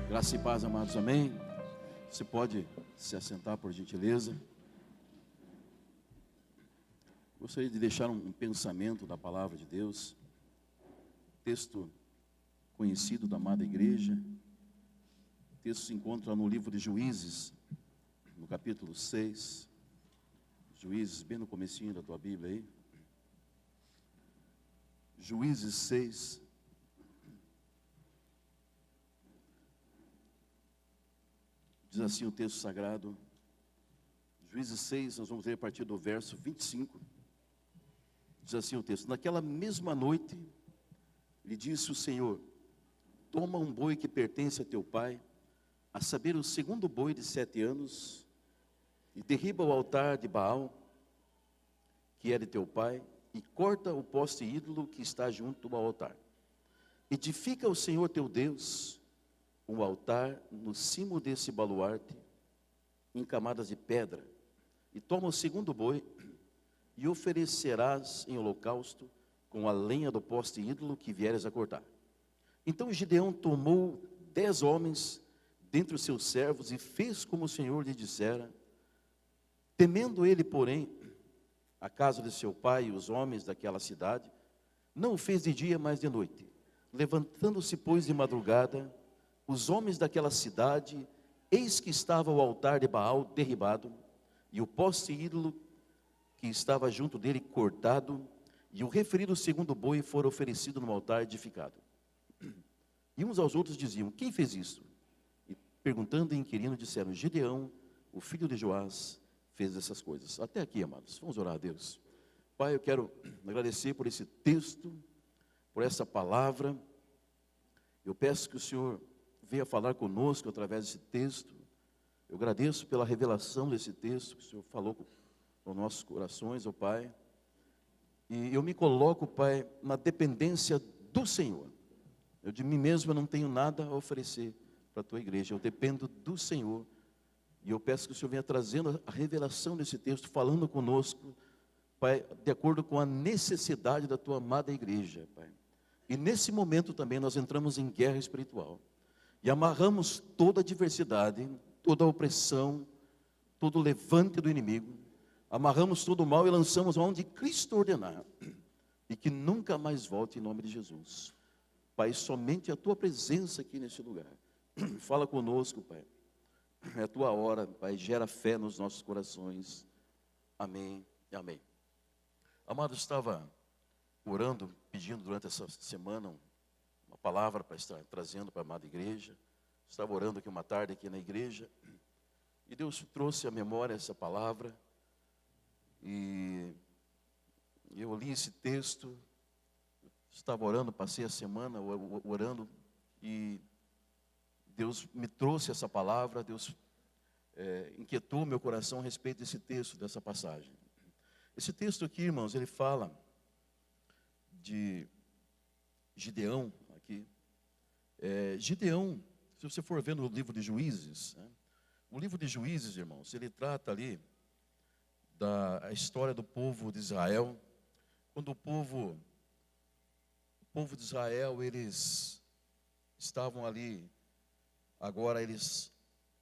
Graça e paz, amados, amém? Você pode se assentar, por gentileza. Gostaria de deixar um pensamento da palavra de Deus, texto conhecido da amada igreja. O texto se encontra no livro de Juízes, no capítulo 6. Juízes, bem no comecinho da tua Bíblia aí. Juízes 6. Diz assim o texto sagrado, Juízes 6, nós vamos ler a partir do verso 25. Diz assim o texto: naquela mesma noite, lhe disse o Senhor: toma um boi que pertence a teu pai, a saber, o segundo boi de 7 anos, e derriba o altar de Baal, que é de teu pai, e corta o poste ídolo que está junto ao altar. Edifica o Senhor teu Deus um altar no cimo desse baluarte, em camadas de pedra, e toma o segundo boi, e oferecerás em holocausto com a lenha do poste ídolo que vieres a cortar. Então Gideão tomou 10 homens dentre os seus servos, e fez como o Senhor lhe dissera. Temendo ele, porém, a casa de seu pai e os homens daquela cidade, não o fez de dia, mas de noite. Levantando-se, pois, de madrugada, os homens daquela cidade, eis que estava o altar de Baal derribado, e o poste ídolo que estava junto dele cortado, e o referido segundo boi fora oferecido no altar edificado. E uns aos outros diziam: quem fez isso? E perguntando e inquirindo, disseram: Gideão, o filho de Joás, fez essas coisas. Até aqui, amados, vamos orar a Deus. Pai, eu quero agradecer por esse texto, por essa palavra. Eu peço que o Senhor venha falar conosco através desse texto. Eu agradeço pela revelação desse texto que o Senhor falou com nossos corações, ó Pai. E eu me coloco, Pai, na dependência do Senhor. Eu de mim mesmo eu não tenho nada a oferecer para a tua igreja. Eu dependo do Senhor. E eu peço que o Senhor venha trazendo a revelação desse texto, falando conosco, Pai, de acordo com a necessidade da tua amada igreja, Pai. E nesse momento também nós entramos em guerra espiritual. E amarramos toda a adversidade, toda a opressão, todo o levante do inimigo. Amarramos todo o mal e lançamos onde Cristo ordenar. E que nunca mais volte em nome de Jesus. Pai, somente a tua presença aqui nesse lugar. Fala conosco, Pai. É a tua hora, Pai, gera fé nos nossos corações. Amém e amém. Amado, estava orando, pedindo durante essa semana uma palavra para estar trazendo para a amada igreja. Estava orando aqui uma tarde aqui na igreja, e Deus trouxe à memória essa palavra, e eu li esse texto, estava orando, passei a semana orando, e Deus me trouxe essa palavra. Deus inquietou meu coração a respeito desse texto, dessa passagem. Esse texto aqui, irmãos, ele fala de Gideão aqui. Gideão, se você for ver no livro de Juízes, né? O livro de Juízes, irmãos, ele trata ali da história do povo de Israel. Quando o povo de Israel, eles estavam ali, agora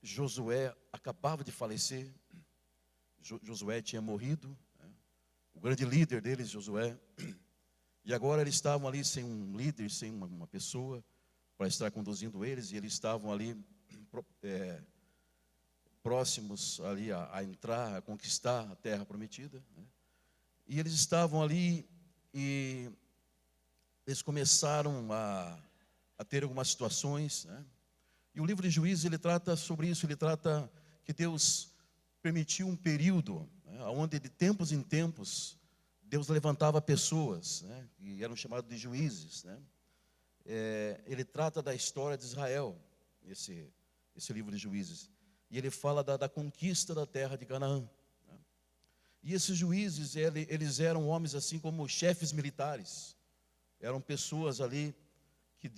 Josué acabava de falecer, Josué tinha morrido, né? O grande líder deles, Josué, e agora eles estavam ali sem um líder, sem uma pessoa para estar conduzindo eles, e eles estavam ali próximos ali a entrar, a conquistar a terra prometida, né? E eles estavam ali, e eles começaram a ter algumas situações, né? E o livro de Juízes, ele trata sobre isso. Ele trata que Deus permitiu um período, né, onde de tempos em tempos Deus levantava pessoas, né, que eram chamados de juízes, né? Ele trata da história de Israel, esse livro de Juízes. E ele fala da conquista da terra de Canaã, né? E esses juízes, eles eram homens assim como chefes militares. Eram pessoas ali que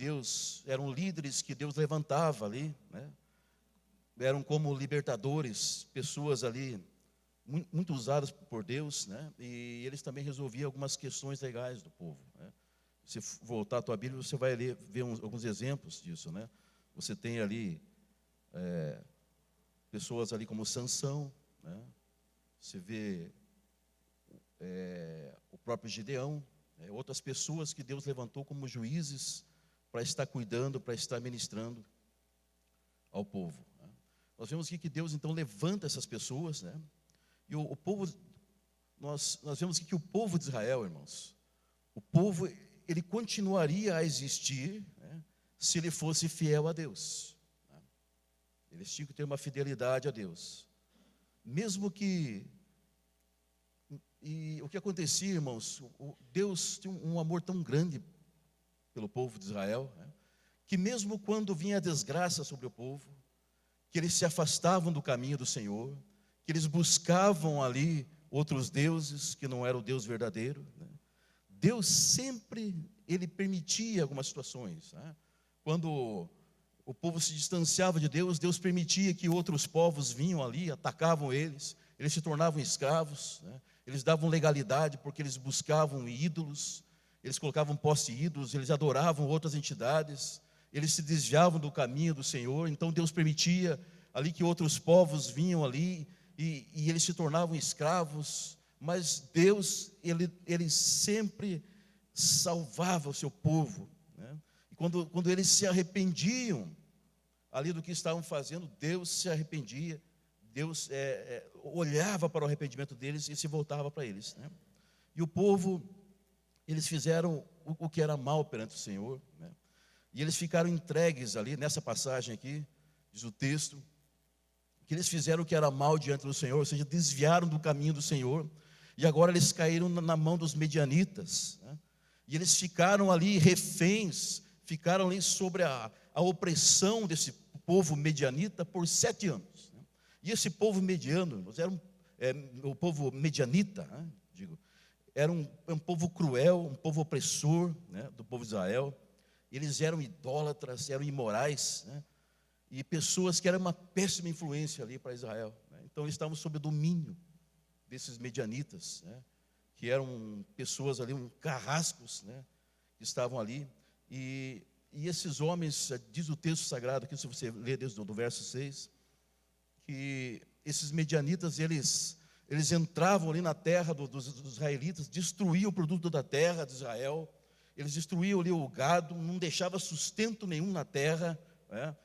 eram líderes que Deus levantava ali, né? Eram como libertadores, pessoas ali muito usadas por Deus, né? E eles também resolviam algumas questões legais do povo, né? Se voltar a tua Bíblia, você vai ver alguns exemplos disso, né? Você tem ali pessoas ali como Sansão, né? Você vê o próprio Gideão, outras pessoas que Deus levantou como juízes para estar cuidando, para estar ministrando ao povo, né? Nós vemos aqui que Deus então levanta essas pessoas, né? E o povo, nós vemos aqui que o povo de Israel, irmãos, o povo, ele continuaria a existir, né, se ele fosse fiel a Deus, né? Eles tinham que ter uma fidelidade a Deus, mesmo que... E o que acontecia, irmãos, Deus tinha um amor tão grande pelo povo de Israel, né, que mesmo quando vinha a desgraça sobre o povo, que eles se afastavam do caminho do Senhor, que eles buscavam ali outros deuses, que não era o Deus verdadeiro, né, Deus sempre, Ele permitia algumas situações, né? Quando o povo se distanciava de Deus, Deus permitia que outros povos vinham ali, atacavam eles se tornavam escravos, né? Eles davam legalidade porque eles buscavam ídolos, eles colocavam poste ídolos, eles adoravam outras entidades, eles se desviavam do caminho do Senhor. Então Deus permitia ali que outros povos vinham ali e eles se tornavam escravos, mas Deus, ele sempre salvava o seu povo, né? E quando eles se arrependiam ali do que estavam fazendo, Deus se arrependia, Deus olhava para o arrependimento deles e se voltava para eles, né? E o povo, eles fizeram o que era mal perante o Senhor, né? E eles ficaram entregues ali, nessa passagem aqui, diz o texto, que eles fizeram o que era mal diante do Senhor, ou seja, desviaram do caminho do Senhor, e agora eles caíram na mão dos medianitas, né? E eles ficaram ali reféns, ficaram ali sobre a opressão desse povo medianita por 7 anos. E esse povo mediano, era o povo medianita, né, era um povo cruel, um povo opressor, né, do povo de Israel. Eles eram idólatras, eram imorais, né, e pessoas que eram uma péssima influência ali para Israel, né? Então eles estavam sob o domínio desses medianitas, né, que eram pessoas ali, carrascos, né, que estavam ali. E esses homens, diz o texto sagrado aqui, se você ler desde o verso 6, que esses medianitas, eles entravam ali na terra dos israelitas, destruíam o produto da terra de Israel, eles destruíam ali o gado, não deixava sustento nenhum na terra, né?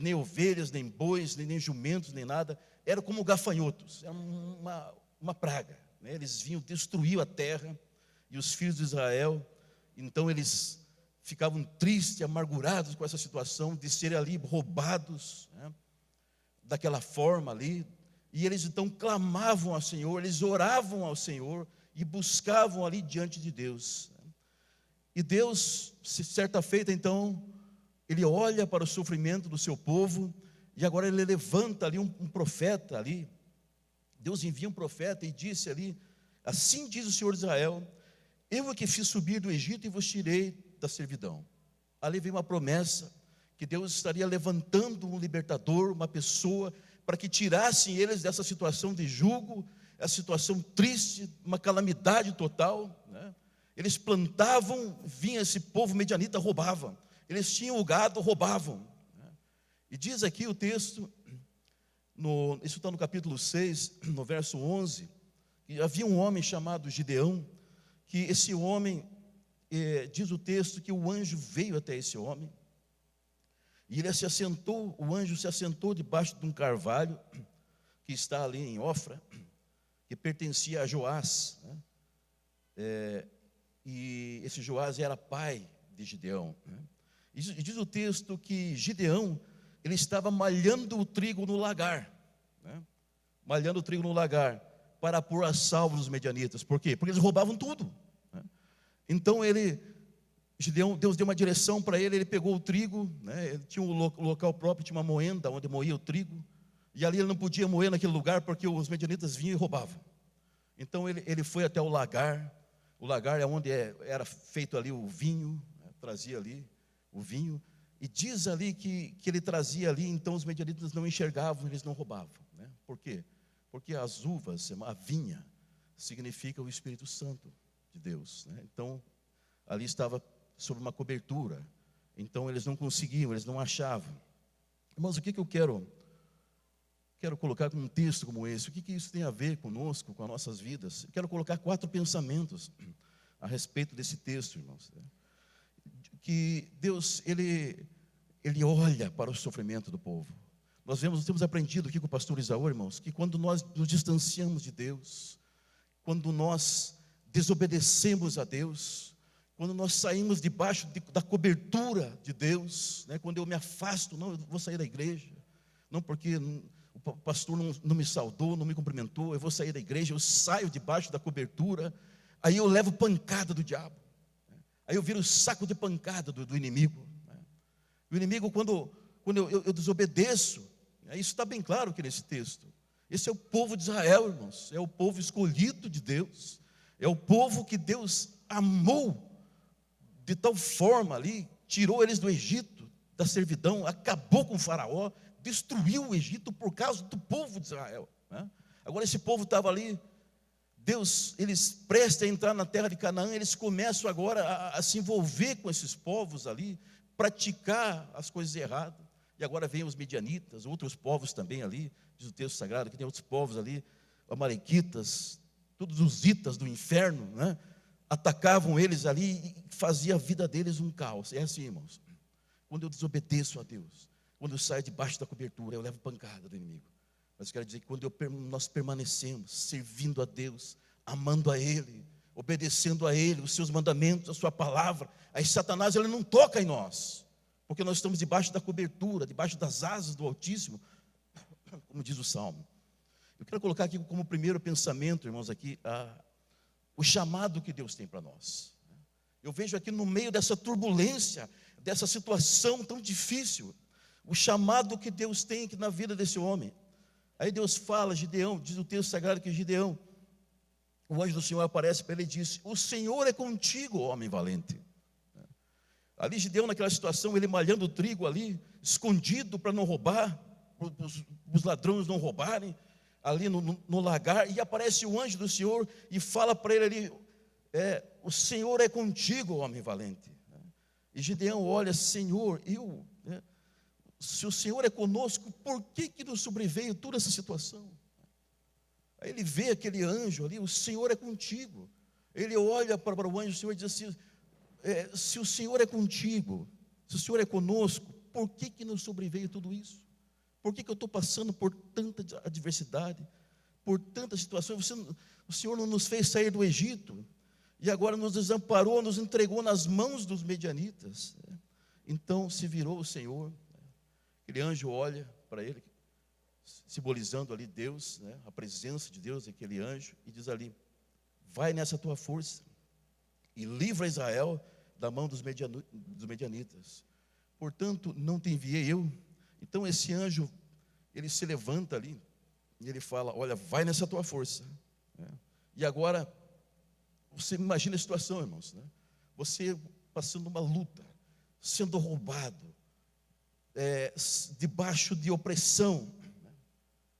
Nem ovelhas, nem bois, nem jumentos, nem nada, era como gafanhotos, era uma praga, né? Eles vinham, destruíam a terra, e os filhos de Israel, então eles ficavam tristes, amargurados com essa situação de serem ali roubados, né, daquela forma ali. E eles então clamavam ao Senhor, eles oravam ao Senhor e buscavam ali diante de Deus. E Deus, certa feita então, Ele olha para o sofrimento do seu povo, e agora Ele levanta ali um profeta ali. Deus envia um profeta e disse ali: assim diz o Senhor de Israel, eu é que fiz subir do Egito e vos tirei da servidão. Ali vem uma promessa, que Deus estaria levantando um libertador, uma pessoa, para que tirassem eles dessa situação de jugo, essa situação triste, uma calamidade total, né? Eles plantavam, vinha esse povo medianita, roubava. Eles tinham o gado, roubavam, né? E diz aqui o texto, isso está no capítulo 6, no verso 11, que havia um homem chamado Gideão, que esse homem, diz o texto que o anjo veio até esse homem, e ele se assentou, o anjo se assentou debaixo de um carvalho, que está ali em Ofra, que pertencia a Joás, né? E esse Joás era pai de Gideão, né? E diz o texto que Gideão, ele estava malhando o trigo no lagar, né? Malhando o trigo no lagar, para pôr a salvo os medianitas. Por quê? Porque eles roubavam tudo, né? Então Deus deu uma direção para ele, ele pegou o trigo, né? Ele tinha um local próprio, tinha uma moenda onde moía o trigo, e ali ele não podia moer naquele lugar, porque os medianitas vinham e roubavam. Então ele foi até o lagar é onde era feito ali o vinho, né? Trazia ali o vinho, e diz ali que ele trazia ali, então os medianitas não enxergavam, eles não roubavam, né? Por quê? Porque as uvas, a vinha, significa o Espírito Santo de Deus, né? Então ali estava sob uma cobertura, então eles não conseguiam, eles não achavam, Irmãos, o que eu quero colocar com um texto como esse? O que isso tem a ver conosco, com as nossas vidas? Eu quero colocar 4 pensamentos a respeito desse texto, irmãos. Que Deus, Ele olha para o sofrimento do povo. Nós temos aprendido aqui com o pastor Isaú, irmãos, que quando nós nos distanciamos de Deus, quando nós desobedecemos a Deus, quando nós saímos debaixo da cobertura de Deus, né? Quando eu me afasto, não, eu vou sair da igreja, não porque o pastor não me saudou, não me cumprimentou, eu vou sair da igreja, eu saio debaixo da cobertura, aí eu levo pancada do diabo, aí eu viro saco de pancada do inimigo. O inimigo, quando eu desobedeço, isso está bem claro aqui nesse texto. Esse é o povo de Israel, irmãos, é o povo escolhido de Deus, é o povo que Deus amou de tal forma ali, tirou eles do Egito, da servidão, acabou com o faraó, destruiu o Egito por causa do povo de Israel, né? Agora esse povo estava ali, Deus, eles prestam a entrar na terra de Canaã, eles começam agora a se envolver com esses povos ali, praticar as coisas erradas, e agora vem os midianitas, outros povos também ali, diz o texto sagrado, que tem outros povos ali, amalequitas, todos os itas do inferno, né? Atacavam eles ali e fazia a vida deles um caos. É assim, irmãos, quando eu desobedeço a Deus, quando eu saio debaixo da cobertura, eu levo pancada do inimigo. Mas eu quero dizer que quando nós permanecemos servindo a Deus, amando a Ele, obedecendo a Ele, os seus mandamentos, a sua palavra, aí Satanás ele não toca em nós, porque nós estamos debaixo da cobertura, debaixo das asas do Altíssimo, como diz o Salmo. Eu quero colocar aqui como primeiro pensamento, irmãos, aqui, o chamado que Deus tem para nós. Eu vejo aqui no meio dessa turbulência, dessa situação tão difícil, o chamado que Deus tem aqui na vida desse homem. Aí Deus fala, Gideão, diz o texto sagrado que Gideão, o anjo do Senhor aparece para ele e diz: o Senhor é contigo, homem valente. Ali Gideão naquela situação, ele malhando o trigo ali, escondido para não roubar, para os ladrões não roubarem, ali no lagar, e aparece o anjo do Senhor e fala para ele ali, o Senhor é contigo, homem valente. E Gideão olha, Senhor, se o Senhor é conosco, por que nos sobreveio toda essa situação? Aí ele vê aquele anjo ali, o Senhor é contigo. Ele olha para o anjo do Senhor e diz assim, se o Senhor é contigo, se o Senhor é conosco, por que nos sobreveio tudo isso? Por que eu estou passando por tanta adversidade, por tantas situações? O Senhor não nos fez sair do Egito, e agora nos desamparou, nos entregou nas mãos dos medianitas. Então se virou o Senhor, aquele anjo olha para ele, simbolizando ali Deus, né, a presença de Deus, aquele anjo, e diz ali, vai nessa tua força, e livra Israel da mão dos medianitas. Portanto, não te enviei eu. Então esse anjo, ele se levanta ali, e ele fala, olha, vai nessa tua força. E agora, você imagina a situação, irmãos, né? Você passando uma luta, sendo roubado, debaixo de opressão, né?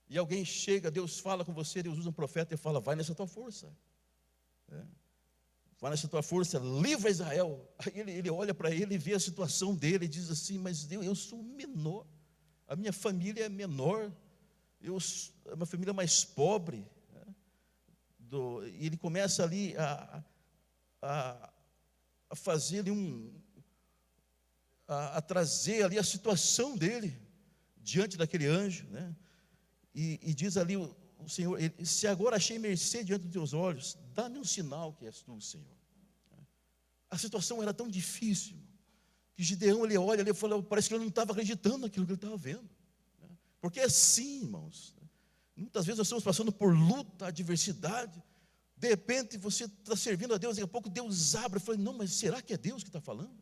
E alguém chega, Deus fala com você, Deus usa um profeta e fala, vai nessa tua força, vai nessa tua força, livra Israel. Aí ele olha para ele e vê a situação dele e diz assim, mas Deus, eu sou menor, a minha família é menor, é uma família mais pobre, né? E ele começa ali a fazer ali a trazer ali a situação dele diante daquele anjo, né? E diz ali o Senhor, se agora achei mercê diante dos teus olhos, dá-me um sinal que és tu, Senhor. A situação era tão difícil, que Gideão, ele olha ali e fala, parece que ele não estava acreditando naquilo que ele estava vendo, né? Porque é assim, irmãos, muitas vezes nós estamos passando por luta, adversidade, de repente você está servindo a Deus, daqui a pouco Deus abre, e fala, não, mas será que é Deus que está falando?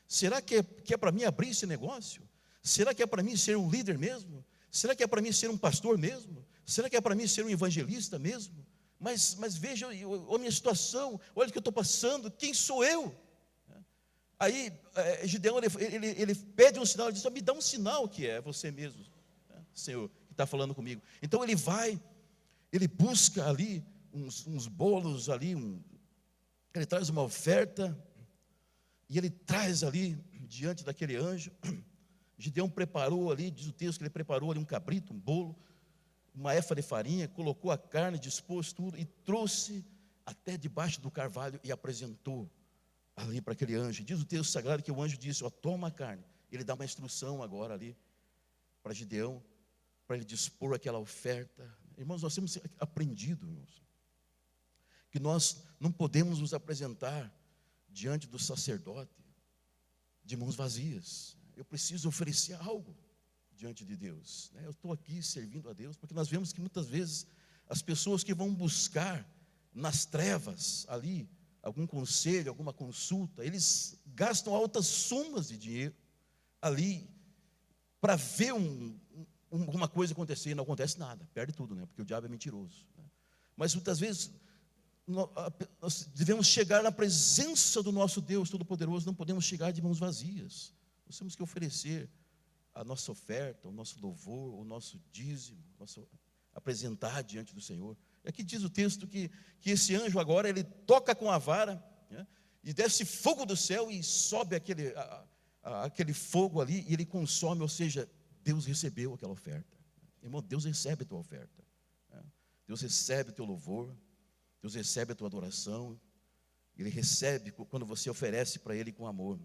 Será que é para mim abrir esse negócio? Será que é para mim ser um líder mesmo? Será que é para mim ser um pastor mesmo? Será que é para mim ser um evangelista mesmo? Mas veja a minha situação, olha o que eu estou passando, quem sou eu? Aí Gideão, ele pede um sinal, ele diz, me dá um sinal que é você mesmo, né, Senhor, que está falando comigo. Então ele vai, ele busca ali uns bolos ali, ele traz uma oferta, e ele traz ali diante daquele anjo, Gideão preparou ali, diz o texto que ele preparou ali um cabrito, um bolo, uma éfa de farinha, colocou a carne, dispôs tudo e trouxe até debaixo do carvalho e apresentou ali para aquele anjo. Diz o texto sagrado que o anjo disse: ó, toma a carne. Ele dá uma instrução agora ali para Gideão, para ele dispor aquela oferta. Irmãos, nós temos aprendido, irmãos, que nós não podemos nos apresentar diante do sacerdote de mãos vazias. Eu preciso oferecer algo diante de Deus. Eu estou aqui servindo a Deus, porque nós vemos que muitas vezes as pessoas que vão buscar nas trevas ali algum conselho, alguma consulta, eles gastam altas somas de dinheiro ali para ver alguma coisa acontecer, e não acontece nada, perde tudo, porque o diabo é mentiroso. Mas muitas vezes nós devemos chegar na presença do nosso Deus Todo-Poderoso, não podemos chegar de mãos vazias. Nós temos que oferecer a nossa oferta, o nosso louvor, o nosso dízimo, apresentar diante do Senhor. E aqui diz o texto que esse anjo agora, ele toca com a vara, e desce fogo do céu e sobe aquele fogo ali, e ele consome, ou seja, Deus recebeu aquela oferta. Irmão, Deus recebe a tua oferta, Deus recebe o teu louvor, Deus recebe a tua adoração, Ele recebe quando você oferece para Ele com amor.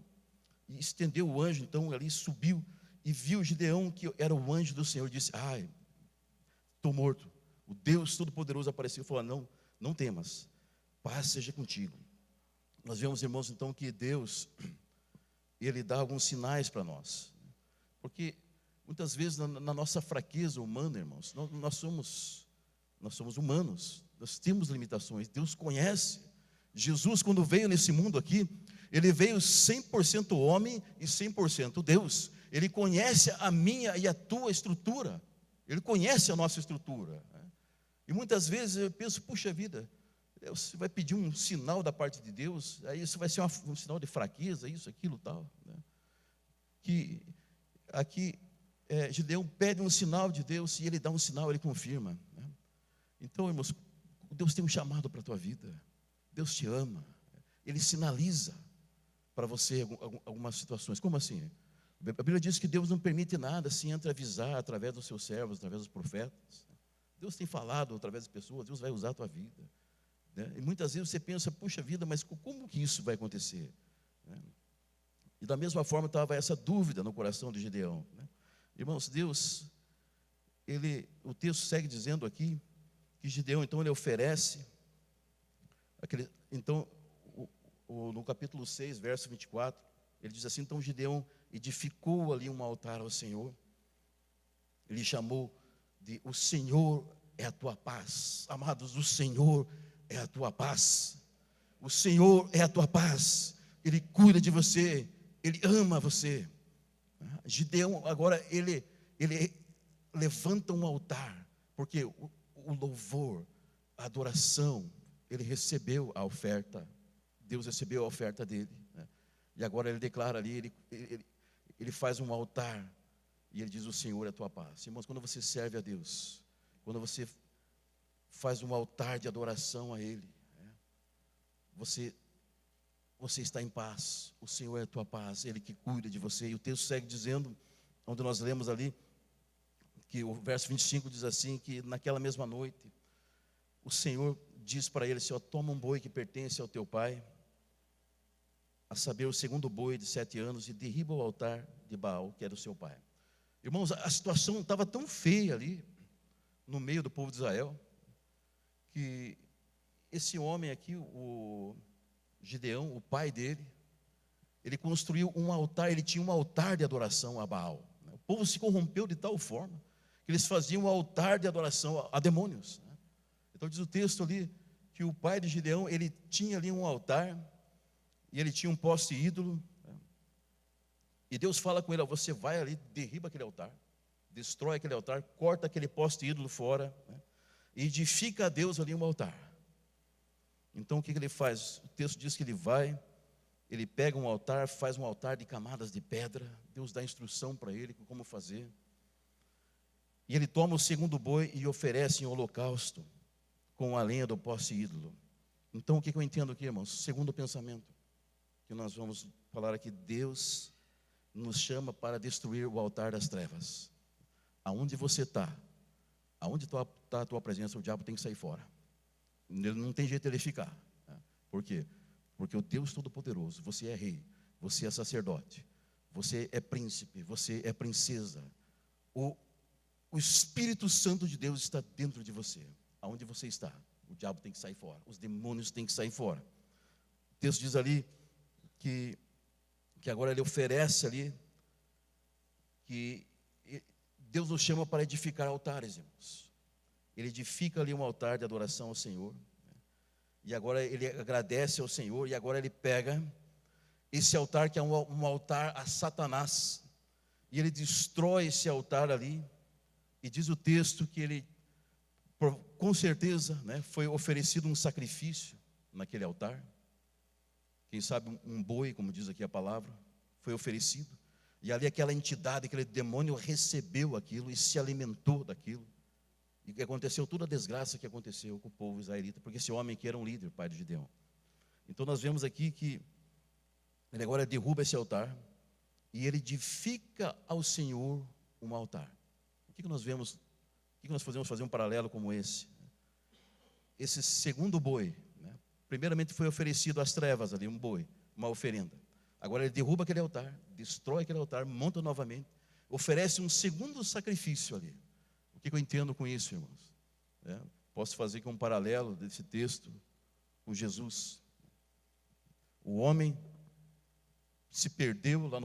E estendeu o anjo, então ali subiu, e viu Gideão que era o anjo do Senhor, e disse: ai, estou morto. O Deus Todo-Poderoso apareceu e falou: não temas, paz seja contigo. Nós vemos, irmãos, então, que Deus, Ele dá alguns sinais para nós, porque muitas vezes na nossa fraqueza humana, irmãos, nós somos humanos, nós temos limitações. Deus conhece. Jesus, quando veio nesse mundo aqui, Ele veio 100% homem e 100% Deus. Ele conhece a minha e a tua estrutura, Ele conhece a nossa estrutura. E muitas vezes eu penso: puxa vida, você vai pedir um sinal da parte de Deus, aí isso vai ser um sinal de fraqueza, isso, aquilo, tal. Que aqui Gideão pede um sinal de Deus, e Ele dá um sinal, Ele confirma. Então, irmãos, Deus tem um chamado para a tua vida, Deus te ama, Ele sinaliza para você algumas situações. Como assim? A Bíblia diz que Deus não permite nada sem antes avisar através dos seus servos, através dos profetas. Deus tem falado através das pessoas, Deus vai usar a tua vida. E muitas vezes você pensa: puxa vida, mas como que isso vai acontecer? E da mesma forma estava essa dúvida no coração de Gideão. Irmãos, Deus, o texto segue dizendo aqui, que Gideão, então, ele oferece, então, no capítulo 6, verso 24, ele diz assim: então Gideão edificou ali um altar ao Senhor, ele chamou de o Senhor é a tua paz. Amados, o Senhor é a tua paz, o Senhor é a tua paz, Ele cuida de você, Ele ama você. Gideão agora, ele levanta um altar, porque o louvor, a adoração, ele recebeu a oferta, Deus recebeu a oferta dele, e agora ele declara ali, ele faz um altar, e ele diz: o Senhor é a tua paz. Irmãos, quando você serve a Deus, quando você faz um altar de adoração a Ele, você está em paz, o Senhor é a tua paz, Ele que cuida de você. E o texto segue dizendo, onde nós lemos ali, que o verso 25 diz assim, que naquela mesma noite, o Senhor diz para ele: Senhor, toma um boi que pertence ao teu pai, a saber, o segundo boi de 7 anos, e derriba o altar de Baal, que era o seu pai. Irmãos, a situação estava tão feia ali, no meio do povo de Israel, que esse homem aqui, o Gideão, o pai dele, ele construiu um altar, ele tinha um altar de adoração a Baal. O povo se corrompeu de tal forma que eles faziam um altar de adoração a demônios. Então diz o texto ali que o pai de Gideão, ele tinha ali um altar e ele tinha um poste ídolo. E Deus fala com ele: você vai ali, derriba aquele altar, destrói aquele altar, corta aquele poste ídolo fora, e edifica a Deus ali um altar. Então o que ele faz? O texto diz que ele vai, ele pega um altar, faz um altar de camadas de pedra. Deus dá instrução para ele como fazer. E ele toma o segundo boi e oferece em holocausto com a lenha do poste ídolo. Então o que eu entendo aqui, irmãos? Segundo pensamento que nós vamos falar aqui: Deus nos chama para destruir o altar das trevas. Aonde você está, aonde está a tua presença, o diabo tem que sair fora. Não tem jeito de ele ficar. Por quê? Porque o Deus Todo-Poderoso, você é rei, você é sacerdote, você é príncipe, você é princesa. O Espírito Santo de Deus está dentro de você. Aonde você está, o diabo tem que sair fora, os demônios têm que sair fora. O texto diz ali que agora ele oferece ali, que Deus nos chama para edificar altares, irmãos. Ele edifica ali um altar de adoração ao Senhor, e agora ele agradece ao Senhor, e agora ele pega esse altar que é um altar a Satanás, e ele destrói esse altar ali, e diz o texto que ele, com certeza, né, foi oferecido um sacrifício naquele altar. Quem sabe um boi, como diz aqui a palavra, foi oferecido. E ali aquela entidade, aquele demônio recebeu aquilo e se alimentou daquilo. E aconteceu toda a desgraça que aconteceu com o povo israelita, porque esse homem que era um líder, pai de Gideão. Então nós vemos aqui que ele agora derruba esse altar e ele edifica ao Senhor um altar. O que nós vemos? O que nós podemos fazer um paralelo como esse? Esse segundo boi, né? Primeiramente foi oferecido às trevas ali, um boi, uma oferenda. Agora ele derruba aquele altar, destrói aquele altar, monta novamente, oferece um segundo sacrifício ali. O que eu entendo com isso, irmãos? Posso fazer aqui um paralelo desse texto com Jesus. O homem se perdeu lá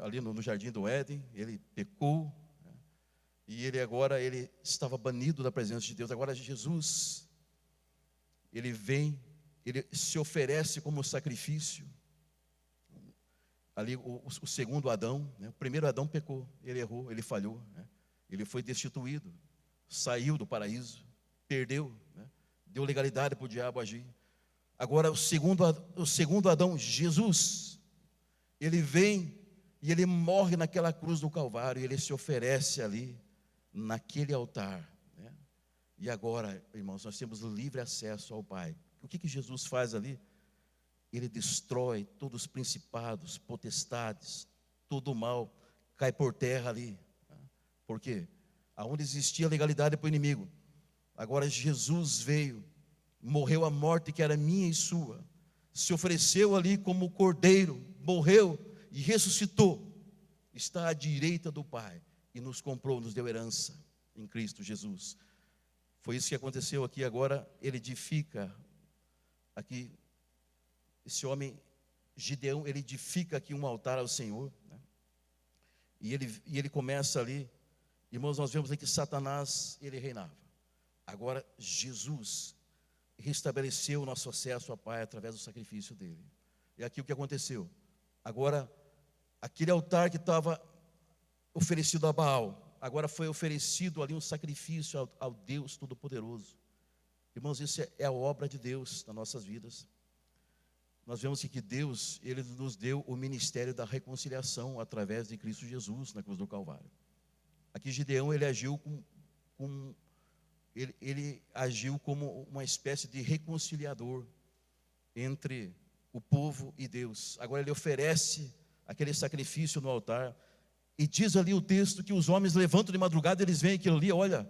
ali no jardim do Éden, ele pecou, né? E ele estava banido da presença de Deus. Agora Jesus, ele vem, ele se oferece como sacrifício. Ali o segundo Adão, né? O primeiro Adão pecou, ele errou, ele falhou, né? Ele foi destituído, saiu do paraíso, perdeu, né? Deu legalidade para o diabo agir. Agora o segundo Adão, Jesus, ele vem e ele morre naquela cruz do Calvário, e ele se oferece ali, naquele altar, né? E agora, irmãos, nós temos livre acesso ao Pai. O que Jesus faz ali? Ele destrói todos os principados, potestades, todo o mal, cai por terra ali. Por quê? Aonde existia legalidade para o inimigo, agora Jesus veio, morreu a morte que era minha e sua, se ofereceu ali como cordeiro, morreu e ressuscitou, está à direita do Pai e nos comprou, nos deu herança em Cristo Jesus. Foi isso que aconteceu aqui. Agora ele edifica aqui, esse homem Gideão, ele edifica aqui um altar ao Senhor, né? E ele começa ali. Irmãos, nós vemos aqui que Satanás, ele reinava. Agora Jesus restabeleceu o nosso acesso ao Pai através do sacrifício dele. E aqui o que aconteceu? Agora, aquele altar que estava oferecido a Baal, agora foi oferecido ali um sacrifício ao Deus Todo-Poderoso. Irmãos, isso é a obra de Deus nas nossas vidas. Nós vemos que Deus, ele nos deu o ministério da reconciliação através de Cristo Jesus na cruz do Calvário. Aqui Gideão, ele agiu ele agiu como uma espécie de reconciliador entre o povo e Deus. Agora ele oferece aquele sacrifício no altar, e diz ali o texto que os homens levantam de madrugada, eles veem aquilo ali, olha,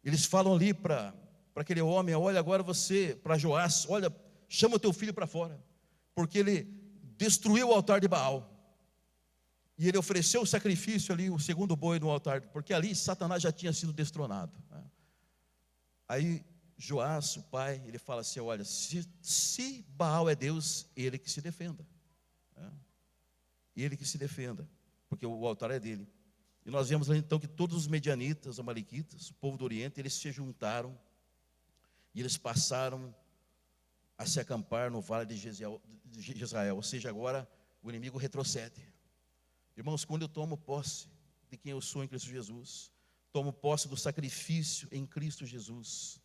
eles falam ali para aquele homem, olha, agora você, para Joás, olha, chama o teu filho para fora, porque ele destruiu o altar de Baal. E ele ofereceu o sacrifício ali, o segundo boi no altar, porque ali Satanás já tinha sido destronado, né? Aí Joás, o pai, ele fala assim, olha, se Baal é Deus, ele que se defenda, né? Ele que se defenda, porque o altar é dele. E nós vemos então que todos os medianitas, amalequitas, o povo do Oriente, eles se juntaram, e eles passaram a se acampar no vale de Jezreel, ou seja, agora o inimigo retrocede. Irmãos, quando eu tomo posse de quem eu sou em Cristo Jesus, tomo posse do sacrifício em Cristo Jesus,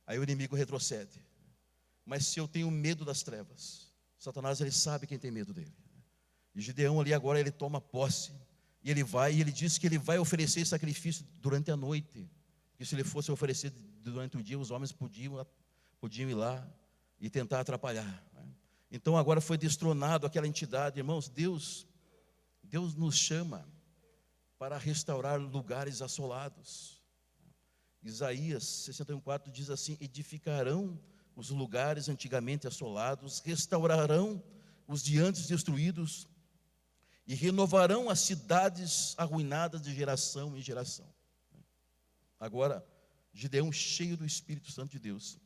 aí o inimigo retrocede. Mas se eu tenho medo das trevas, Satanás, ele sabe quem tem medo dele. E Gideão ali agora, ele toma posse, e ele vai, e ele diz que ele vai oferecer sacrifício durante a noite, porque se ele fosse oferecer durante o dia, os homens podiam ir lá e tentar atrapalhar, né? Então agora foi destronado aquela entidade. Irmãos, Deus nos chama para restaurar lugares assolados. Isaías 61:4 diz assim: edificarão os lugares antigamente assolados, restaurarão os de antes destruídos e renovarão as cidades arruinadas de geração em geração. Agora, Gideão, cheio do Espírito Santo de Deus,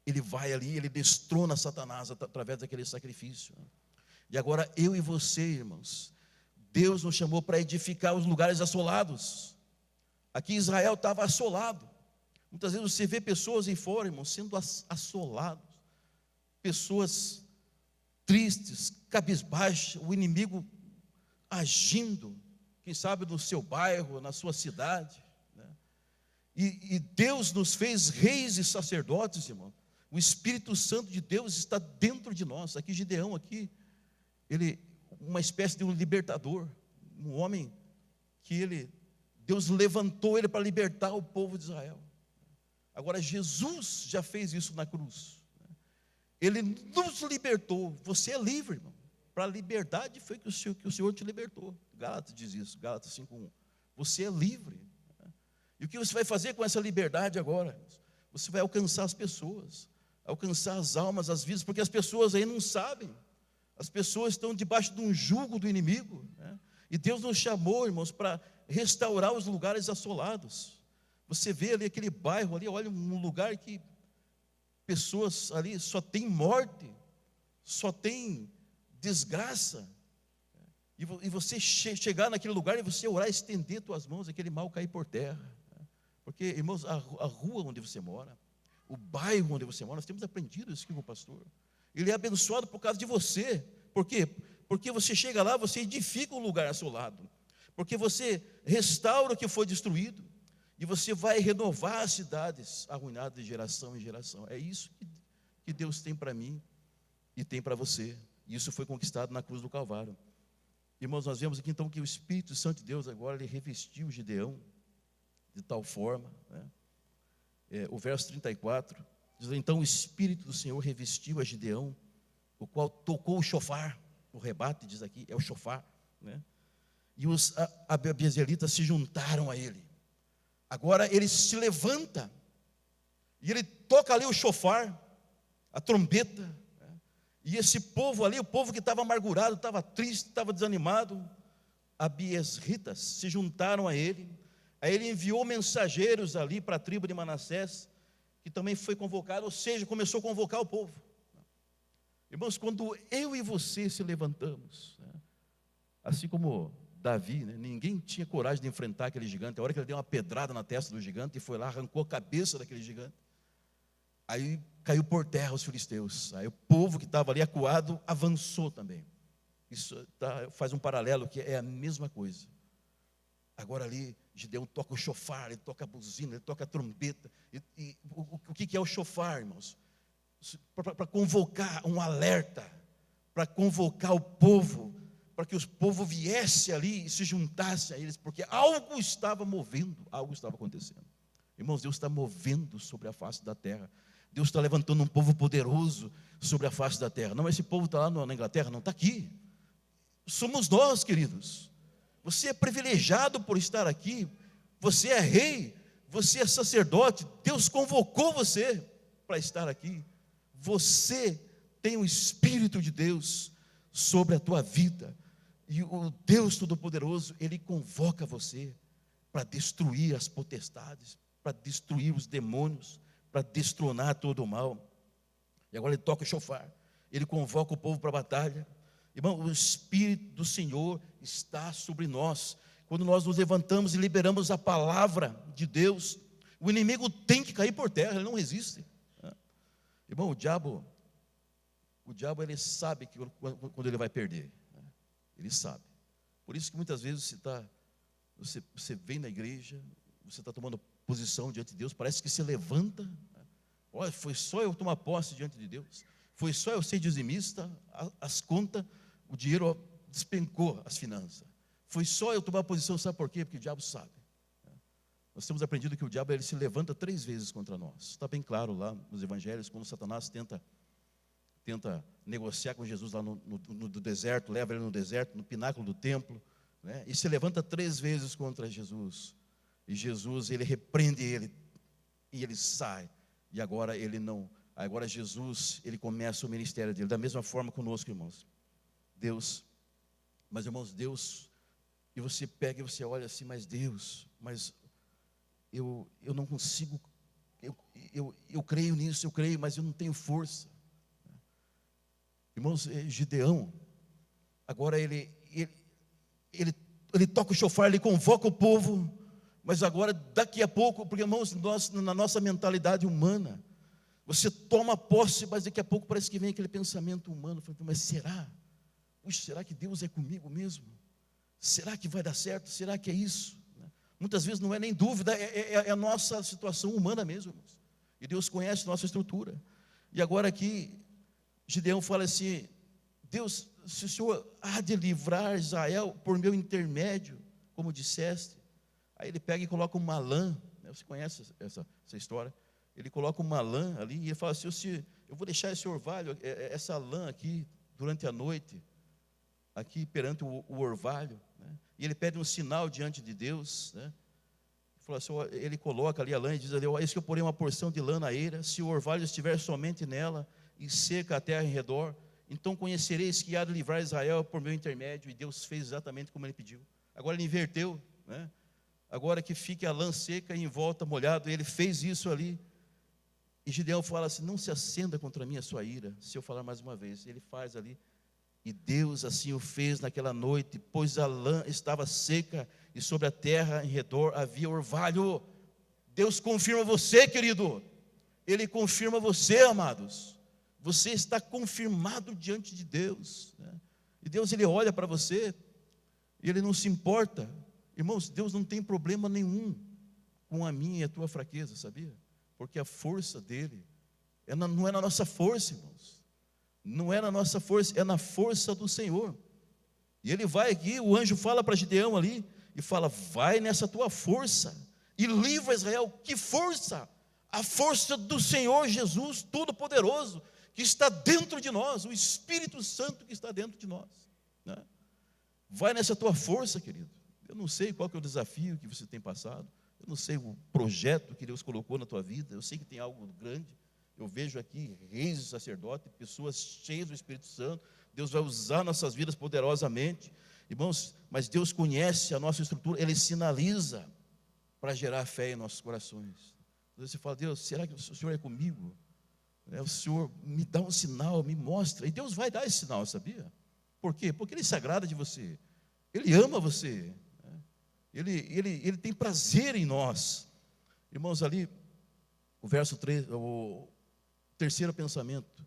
ele vai ali, ele destrona Satanás através daquele sacrifício. E agora eu e você, irmãos, Deus nos chamou para edificar os lugares assolados. Aqui Israel estava assolado. Muitas vezes você vê pessoas em fora, irmãos, sendo assolados, pessoas tristes, cabisbaixas, o inimigo agindo, quem sabe no seu bairro, na sua cidade, né? E Deus nos fez reis e sacerdotes, irmão. O Espírito Santo de Deus está dentro de nós. Aqui Gideão, ele, uma espécie de um libertador, um homem que Deus levantou ele para libertar o povo de Israel. Agora Jesus já fez isso na cruz. Ele nos libertou. Você é livre, irmão. Para a liberdade foi que o Senhor te libertou. Gálatas diz isso, Gálatas 5:1. Você é livre. E o que você vai fazer com essa liberdade agora? Você vai alcançar as pessoas, alcançar as almas, as vidas, porque as pessoas aí não sabem. As pessoas estão debaixo de um jugo do inimigo, né? E Deus nos chamou, irmãos, para restaurar os lugares assolados. Você vê ali aquele bairro ali, olha, um lugar que pessoas ali só tem morte, só tem desgraça. E você chegar naquele lugar e você orar, estender tuas mãos, aquele mal cair por terra. Porque, irmãos, a rua onde você mora, o bairro onde você mora, nós temos aprendido isso aqui com o pastor. Ele é abençoado por causa de você. Por quê? Porque você chega lá, você edifica um lugar assolado. Porque você restaura o que foi destruído. E você vai renovar as cidades arruinadas de geração em geração. É isso que Deus tem para mim e tem para você. E isso foi conquistado na cruz do Calvário. Irmãos, nós vemos aqui então que o Espírito Santo de Deus agora ele revestiu Gideão de tal forma, né? O verso 34 diz: então o Espírito do Senhor revestiu a Gideão, o qual tocou o chofar. O rebate diz aqui, é o chofar, né? E os abiezeritas se juntaram a ele. Agora ele se levanta e ele toca ali o chofar, a trombeta, né? E esse povo ali, o povo que estava amargurado, estava triste, estava desanimado, abiezritas se juntaram a ele. Aí ele enviou mensageiros ali para a tribo de Manassés, que também foi convocado, ou seja, começou a convocar o povo. Irmãos, quando eu e você se levantamos, né, assim como Davi, né, ninguém tinha coragem de enfrentar aquele gigante. A hora que ele deu uma pedrada na testa do gigante, e foi lá, arrancou a cabeça daquele gigante. Aí caiu por terra os filisteus. Aí o povo que estava ali acuado avançou também. Isso faz um paralelo que é a mesma coisa. Agora ali, Gideão toca o chofar, ele toca a buzina, ele toca a trombeta. E o que é o chofar, irmãos? Para convocar um alerta, para convocar o povo, para que o povo viesse ali e se juntasse a eles, porque algo estava movendo, algo estava acontecendo. Irmãos, Deus está movendo sobre a face da terra. Deus está levantando um povo poderoso sobre a face da terra. Não, esse povo está lá na Inglaterra, não, está aqui. Somos nós, queridos. Você é privilegiado por estar aqui. Você é rei, você é sacerdote. Deus convocou você para estar aqui. Você tem o Espírito de Deus sobre a tua vida. E o Deus Todo-Poderoso, Ele convoca você para destruir as potestades, para destruir os demônios, para destronar todo o mal. E agora Ele toca o chofar, Ele convoca o povo para a batalha. Irmão, o Espírito do Senhor está sobre nós. Quando nós nos levantamos e liberamos a palavra de Deus, o inimigo tem que cair por terra, ele não resiste. Irmão, o diabo ele sabe que quando ele vai perder, ele sabe. Por isso que muitas vezes você vem na igreja, você está tomando posição diante de Deus, parece que se levanta. Olha, foi só eu tomar posse diante de Deus, foi só eu ser dizimista, as contas, o dinheiro despencou, as finanças. Foi só eu tomar posição, sabe por quê? Porque o diabo sabe. Nós temos aprendido que o diabo ele se levanta 3 vezes contra nós. Está bem claro lá nos evangelhos, quando Satanás tenta tenta negociar com Jesus lá no deserto, leva ele no deserto, no pináculo do templo, né? E se levanta 3 vezes contra Jesus. E Jesus, ele repreende ele, e ele sai. E agora ele não, agora Jesus, ele começa o ministério dele, da mesma forma conosco, irmãos. Deus, mas irmãos, Deus, e você pega e você olha assim, mas Deus, mas eu não consigo, eu creio nisso, eu creio, mas eu não tenho força. Irmãos, Gideão, agora ele toca o chofar, ele convoca o povo, mas agora, daqui a pouco, porque irmãos, na nossa mentalidade humana, você toma posse, mas daqui a pouco parece que vem aquele pensamento humano, mas será? Puxa, será que Deus é comigo mesmo? Será que vai dar certo? Será que é isso? Muitas vezes não é nem dúvida, é a nossa situação humana mesmo, irmãos. E Deus conhece a nossa estrutura. E agora aqui, Gideão fala assim: Deus, se o Senhor há de livrar Israel por meu intermédio, como disseste. Aí ele pega e coloca uma lã, né? Você conhece essa história? Ele coloca uma lã ali e ele fala assim: eu vou deixar esse orvalho, essa lã aqui, durante a noite, aqui perante o orvalho, né? E ele pede um sinal diante de Deus, né? Ele coloca ali a lã e diz ali: eis que eu porei uma porção de lã na eira, se o orvalho estiver somente nela, e seca a terra em redor, então conhecereis que há de livrar Israel por meu intermédio. E Deus fez exatamente como ele pediu. Agora ele inverteu, né? Agora que fique a lã seca e em volta molhado, ele fez isso ali. E Gideão fala assim: não se acenda contra mim a sua ira, se eu falar mais uma vez. Ele faz ali, e Deus assim o fez naquela noite, pois a lã estava seca, e sobre a terra em redor havia orvalho. Deus confirma você, querido. Ele confirma você, amados. Você está confirmado diante de Deus, né? E Deus, ele olha para você, e ele não se importa. Irmãos, Deus não tem problema nenhum com a minha e a tua fraqueza, sabia? Porque a força dele não é na nossa força, irmãos. Não é na nossa força, é na força do Senhor. E ele vai aqui, o anjo fala para Gideão ali, e fala: vai nessa tua força, e livra Israel. Que força? A força do Senhor Jesus, Todo-Poderoso, que está dentro de nós, o Espírito Santo que está dentro de nós, né? Vai nessa tua força, querido. Eu não sei qual que é o desafio que você tem passado, eu não sei o projeto que Deus colocou na tua vida, eu sei que tem algo grande. Eu vejo aqui reis e sacerdotes, pessoas cheias do Espírito Santo. Deus vai usar nossas vidas poderosamente, irmãos, mas Deus conhece a nossa estrutura, Ele sinaliza para gerar fé em nossos corações. Então você fala: Deus, será que o Senhor é comigo? O Senhor me dá um sinal, me mostra. E Deus vai dar esse sinal, sabia? Por quê? Porque Ele se agrada de você, Ele ama você, né? Ele tem prazer em nós. Irmãos, ali, o verso 3, o terceiro pensamento,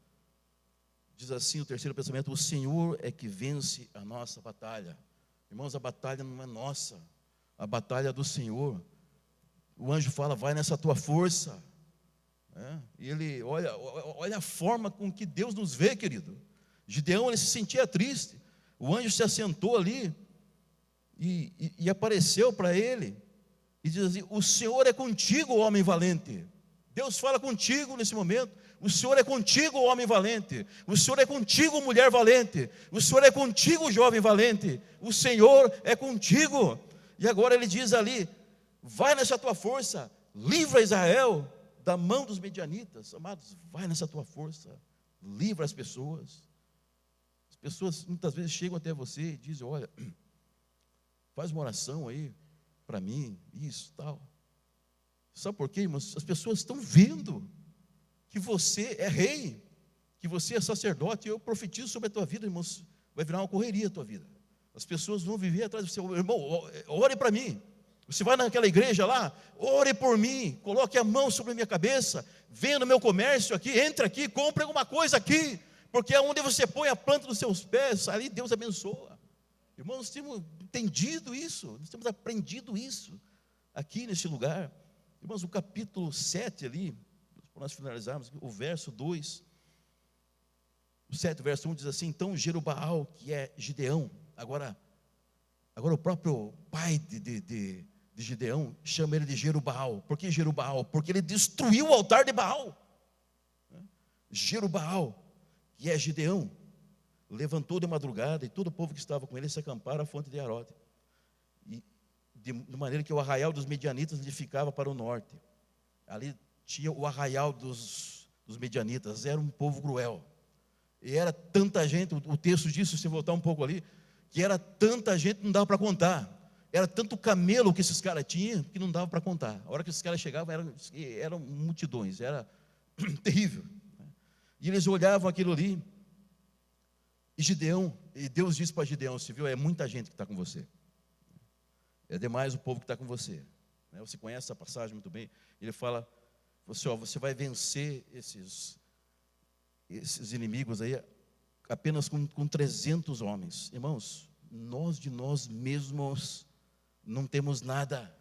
diz assim, o terceiro pensamento: o Senhor é que vence a nossa batalha. Irmãos, a batalha não é nossa, a batalha é do Senhor. O anjo fala: vai nessa tua força. E ele, olha a forma com que Deus nos vê, querido. Gideão, ele se sentia triste. O anjo se assentou ali e apareceu para ele e diz assim: o Senhor é contigo, homem valente. Deus fala contigo nesse momento. O Senhor é contigo, homem valente. O Senhor é contigo, mulher valente. O Senhor é contigo, jovem valente. O Senhor é contigo. E agora ele diz ali: vai nessa tua força, livra Israel da mão dos medianitas. Amados, vai nessa tua força, livra as pessoas. As pessoas muitas vezes chegam até você e dizem: olha, faz uma oração aí para mim, isso, tal. Sabe por quê, irmãos? As pessoas estão vendo que você é rei, que você é sacerdote. Eu profetizo sobre a tua vida, irmãos, vai virar uma correria a tua vida. As pessoas vão viver atrás de você. Irmão, ore para mim. Você vai naquela igreja lá, ore por mim, coloque a mão sobre a minha cabeça, venha no meu comércio aqui, entre aqui, compre alguma coisa aqui, porque onde você põe a planta dos seus pés, ali Deus abençoa. Irmãos, nós temos entendido isso, nós temos aprendido isso aqui nesse lugar. Irmãos, o capítulo 7 ali, para nós finalizarmos, o verso 2, o 7, verso 1 diz assim: então Jerubaal, que é Gideão, agora o próprio pai de Gideão chama ele de Jerubaal. Por que Jerubaal? Porque ele destruiu o altar de Baal. Jerubaal, que é Gideão, levantou de madrugada, e todo o povo que estava com ele se acamparam à fonte de Harod. E de maneira que o arraial dos medianitas ele ficava para o norte. Ali tinha o arraial dos medianitas, era um povo cruel. E era tanta gente, o texto diz, se você voltar um pouco ali, que era tanta gente que não dava para contar. Era tanto camelo que esses caras tinham que não dava para contar. A hora que esses caras chegavam, eram multidões, era terrível. E eles olhavam aquilo ali, e Deus disse para Gideão, você viu, é muita gente que está com você. É demais o povo que está com você. Você conhece essa passagem muito bem. Ele fala, você vai vencer esses inimigos aí apenas com 300 homens. Irmãos, nós de nós mesmos não temos nada.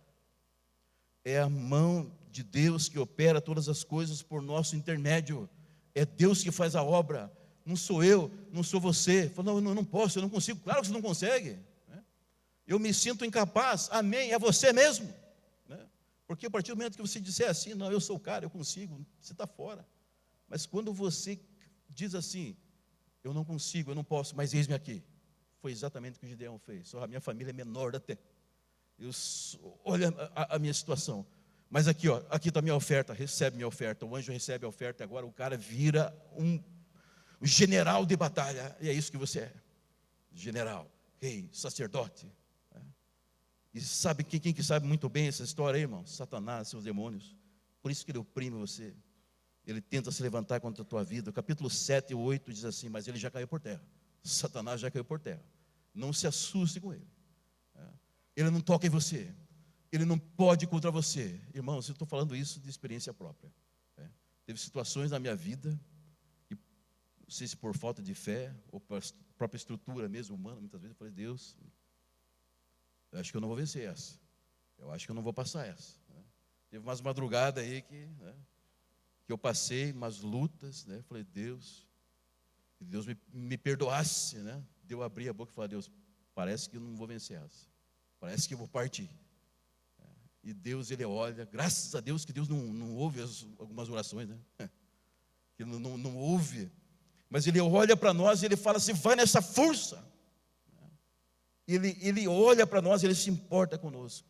É a mão de Deus que opera todas as coisas por nosso intermédio. É Deus que faz a obra. Não sou eu, não sou você. Fala, não posso, eu não consigo. Claro que você não consegue. Eu me sinto incapaz. Amém, é você mesmo. Porque a partir do momento que você disser assim, não, eu sou o cara, eu consigo, você está fora. Mas quando você diz assim, eu não consigo, eu não posso, mas eis-me aqui. Foi exatamente o que Gideão fez. A minha família é menor até. Olha a minha situação. Mas aqui, aqui está a minha oferta, recebe minha oferta. O anjo recebe a oferta, agora o cara vira um general de batalha. E é isso que você é. General, rei, sacerdote. E sabe quem que sabe muito bem essa história aí, irmão? Satanás, seus demônios. Por isso que ele oprime você. Ele tenta se levantar contra a tua vida. O capítulo 7 e 8 diz assim, mas ele já caiu por terra. Satanás já caiu por terra. Não se assuste com ele. Ele não toca em você. Ele não pode contra você. Irmãos, eu estou falando isso de experiência própria. Teve situações na minha vida, que, não sei se por falta de fé, ou por própria estrutura mesmo humana, muitas vezes eu falei, Deus, eu acho que eu não vou vencer essa. Eu acho que eu não vou passar essa. Teve umas madrugadas aí que eu passei, umas lutas, falei, Deus, que Deus me perdoasse, De eu abrir a boca e falar, Deus, parece que eu não vou vencer essa. Parece que eu vou partir. E Deus, Ele olha, graças a Deus que Deus não ouve algumas orações, Que não ouve. Mas Ele olha para nós e Ele fala assim, vai nessa força. Ele olha para nós, Ele se importa conosco.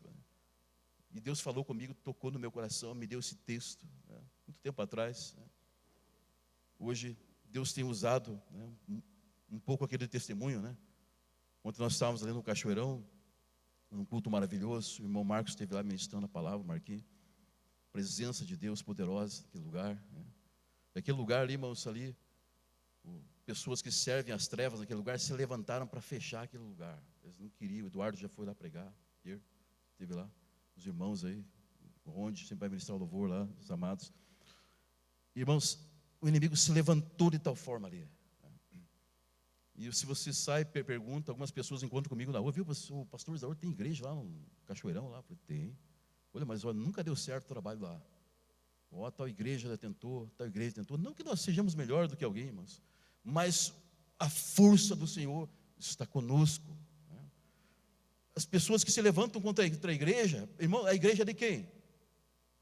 E Deus falou comigo, tocou no meu coração, me deu esse texto, muito tempo atrás. Hoje, Deus tem usado um pouco aquele testemunho, Ontem nós estávamos ali no Cachoeirão, num culto maravilhoso, o irmão Marcos esteve lá ministrando a palavra, Marquinhos. Presença de Deus poderosa naquele lugar. Naquele lugar ali, irmãos, ali, pessoas que servem as trevas naquele lugar se levantaram para fechar aquele lugar. Eles não queriam, o Eduardo já foi lá pregar, esteve lá, os irmãos aí, onde sempre vai ministrar o louvor lá, os amados. Irmãos, o inimigo se levantou de tal forma ali. E se você sai, pergunta, algumas pessoas encontram comigo na rua, viu, o pastor Isaú tem igreja lá no Cachoeirão, lá? Eu falei, tem. Olha, mas nunca deu certo o trabalho lá. Tal igreja tentou, tal igreja tentou. Não que nós sejamos melhor do que alguém, irmãos, mas a força do Senhor está conosco. As pessoas que se levantam contra a igreja, irmão, a igreja é de quem?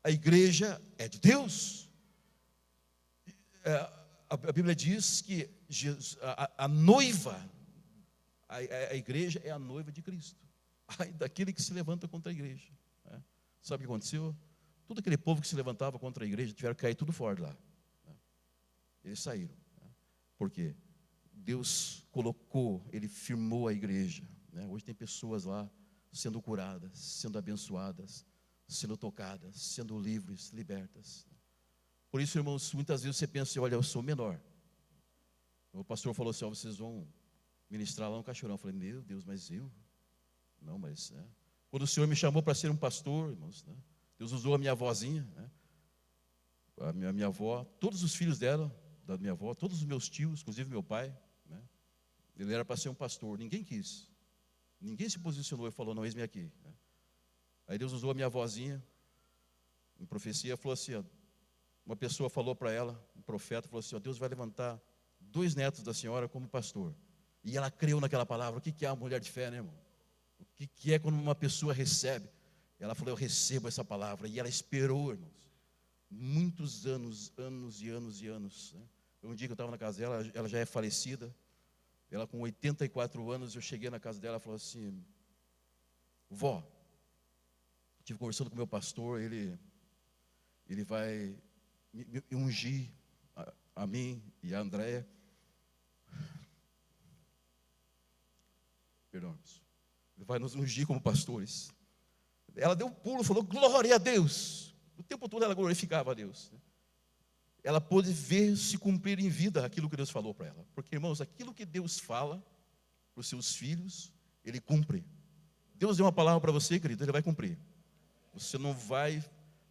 A igreja é de Deus. A Bíblia diz que a noiva, a igreja é a noiva de Cristo. Ai, daquele que se levanta contra a igreja. Sabe o que aconteceu? Todo aquele povo que se levantava contra a igreja tiveram que cair tudo fora de lá. Eles saíram. Por quê? Deus colocou, Ele firmou a igreja. Hoje tem pessoas lá sendo curadas, sendo abençoadas, sendo tocadas, sendo livres, libertas. Por isso, irmãos, muitas vezes você pensa assim, olha, eu sou menor. O pastor falou assim, vocês vão ministrar lá no Cachoeirão. Eu falei, meu Deus, mas eu? Não, mas... Quando o Senhor me chamou para ser um pastor, irmãos, Deus usou a minha avózinha, a minha avó, todos os filhos dela, da minha avó, todos os meus tios, inclusive meu pai, ele era para ser um pastor, ninguém quis. Ninguém se posicionou e falou, não, eis-me aqui. Aí Deus usou a minha avózinha, em profecia, falou assim, uma pessoa falou para ela, um profeta, falou assim, Deus vai levantar 2 netos da senhora como pastor. E ela creu naquela palavra. O que é a mulher de fé, irmão? O que é quando uma pessoa recebe? Ela falou, eu recebo essa palavra. E ela esperou, irmãos, muitos anos, anos e anos e anos, Um dia que eu estava na casa dela, ela já é falecida, ela com 84 anos, eu cheguei na casa dela e falou assim: vó, estive conversando com o meu pastor, ele vai me ungir a mim e a Andréia. Perdão, ele vai nos ungir como pastores. Ela deu um pulo, falou: glória a Deus. O tempo todo ela glorificava a Deus. Ela pôde ver se cumprir em vida aquilo que Deus falou para ela. Porque, irmãos, aquilo que Deus fala para os seus filhos, Ele cumpre. Deus deu uma palavra para você, querido, Ele vai cumprir. Você não vai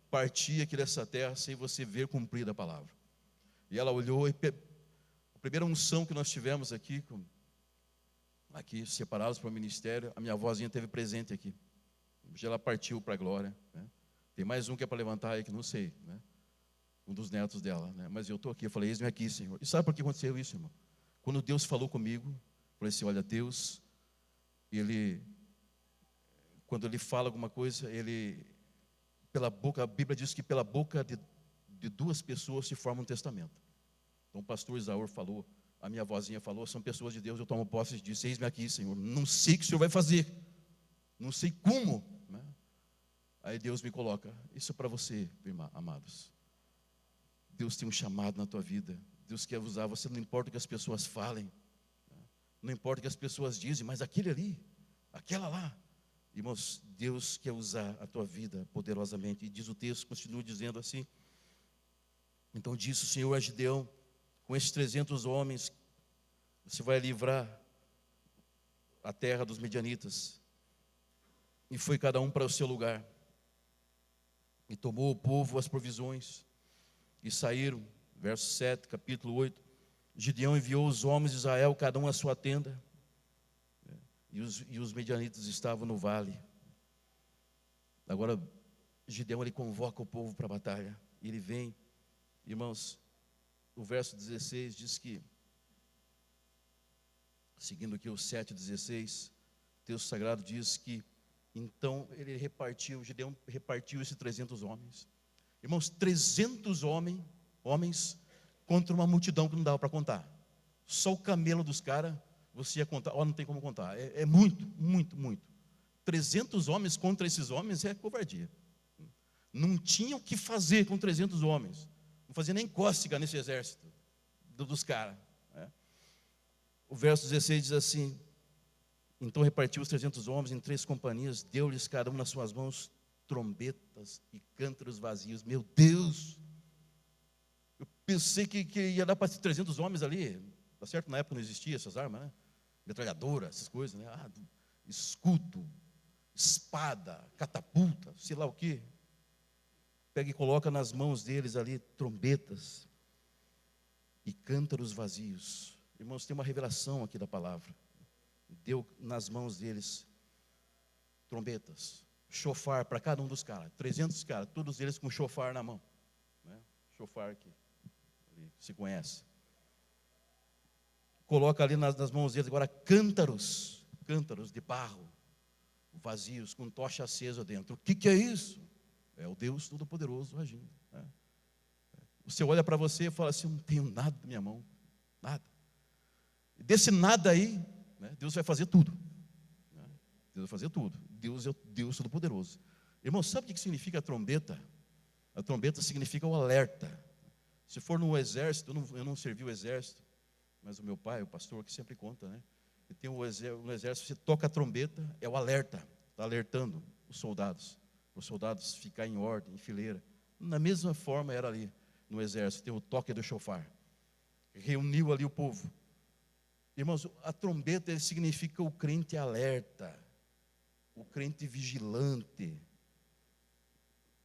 partir aqui dessa terra sem você ver cumprida a palavra. E ela olhou, e a primeira unção que nós tivemos aqui separados para o ministério, a minha avózinha teve presente aqui. Hoje ela partiu para a glória, né? Tem mais um que é para levantar aí, que não sei, né? Um dos netos dela, né? Mas eu estou aqui, eu falei: eis-me aqui, Senhor. E sabe por que aconteceu isso, irmão? Quando Deus falou comigo, eu falei assim: olha, Deus, quando Ele fala alguma coisa, pela boca, a Bíblia diz que pela boca de duas pessoas se forma um testamento. Então o pastor Isaur falou, a minha avózinha falou, são pessoas de Deus, eu tomo posse e disse: eis-me aqui, Senhor, não sei o que o Senhor vai fazer, não sei como, né? Aí Deus me coloca: isso é para você, irmã, amados. Deus tem um chamado na tua vida, Deus quer usar você, não importa o que as pessoas falem, não importa o que as pessoas dizem, mas aquele ali, aquela lá, irmãos, Deus quer usar a tua vida poderosamente. E diz o texto, continua dizendo assim: então disse o Senhor a Gideão: com esses 300 homens, você vai livrar a terra dos medianitas. E foi cada um para o seu lugar. E tomou o povo as provisões, e saíram. Verso 7, capítulo 8. Gideão enviou os homens de Israel, cada um à sua tenda. E os medianitas estavam no vale. Agora, Gideão, ele convoca o povo para a batalha. E ele vem, irmãos, o verso 16 diz que, seguindo aqui o 7:16, o texto sagrado diz que, então Gideão repartiu esses 300 homens. Irmãos, 300 homens contra uma multidão que não dava para contar. Só o camelo dos caras, você ia contar, não tem como contar. É muito, muito, muito. 300 homens contra esses homens é covardia. Não tinha o que fazer com 300 homens. Não fazia nem cócega nesse exército dos caras, né? O verso 16 diz assim: então repartiu os 300 homens em 3 companhias, deu-lhes cada um nas suas mãos trombetas e cântaros vazios. Meu Deus! Eu pensei que ia dar para 300 homens ali. Tá certo? Na época não existia essas armas, né? Metralhadora, essas coisas, né? Escudo, espada, catapulta, sei lá o quê. Pega e coloca nas mãos deles ali trombetas e cântaros vazios. Irmãos, tem uma revelação aqui da palavra. Deu nas mãos deles trombetas, chofar para cada um dos caras, 300 caras, todos eles com chofar na mão, né? Chofar que se conhece. Coloca ali nas mãos deles agora cântaros de barro, vazios, com tocha acesa dentro. O que é isso? É o Deus Todo-Poderoso agindo, né? Você olha para você e fala assim: eu não tenho nada na minha mão, nada. E desse nada aí, né, Deus vai fazer tudo, né? Deus vai fazer tudo. Deus é o Deus Todo-Poderoso. Irmão, sabe o que significa a trombeta? A trombeta significa o alerta. Se for no exército, eu não servi o exército, mas o meu pai, o pastor, que sempre conta, né? E tem no exército, você toca a trombeta, é o alerta, está alertando os soldados ficarem em ordem, em fileira. Na mesma forma era ali no exército, tem o toque do chofar. Reuniu ali o povo. Irmãos, a trombeta significa o crente alerta, o crente vigilante,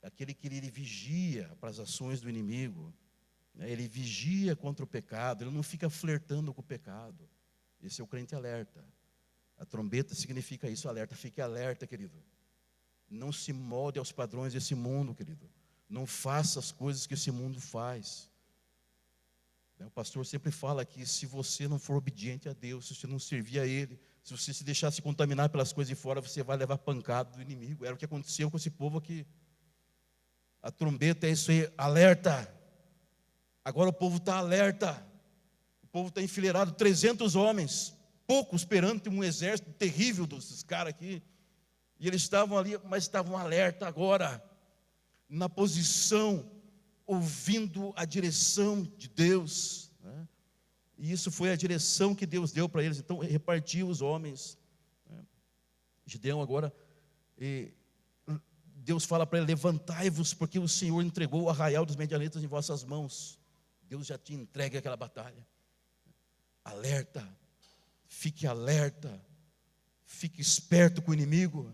aquele que ele vigia para as ações do inimigo, né? Ele vigia contra o pecado, ele não fica flertando com o pecado. Esse é o crente alerta. A trombeta significa isso, alerta. Fique alerta, querido. Não se molde aos padrões desse mundo, querido. Não faça as coisas que esse mundo faz. O pastor sempre fala que se você não for obediente a Deus, se você não servir a Ele, se você se deixar se contaminar pelas coisas de fora, você vai levar pancada do inimigo. Era o que aconteceu com esse povo aqui. A trombeta é isso aí, alerta. Agora o povo está alerta. povo está enfileirado, 300 homens, poucos perante um exército terrível desses caras aqui. E eles estavam ali, mas estavam alerta agora, na posição, ouvindo a direção de Deus, né? E isso foi a direção que Deus deu para eles. Então repartiu os homens, né? Gideão agora, Deus fala para ele: levantai-vos, porque o Senhor entregou o arraial dos medianitas em vossas mãos. Deus já te entrega aquela batalha. Alerta, fique esperto com o inimigo.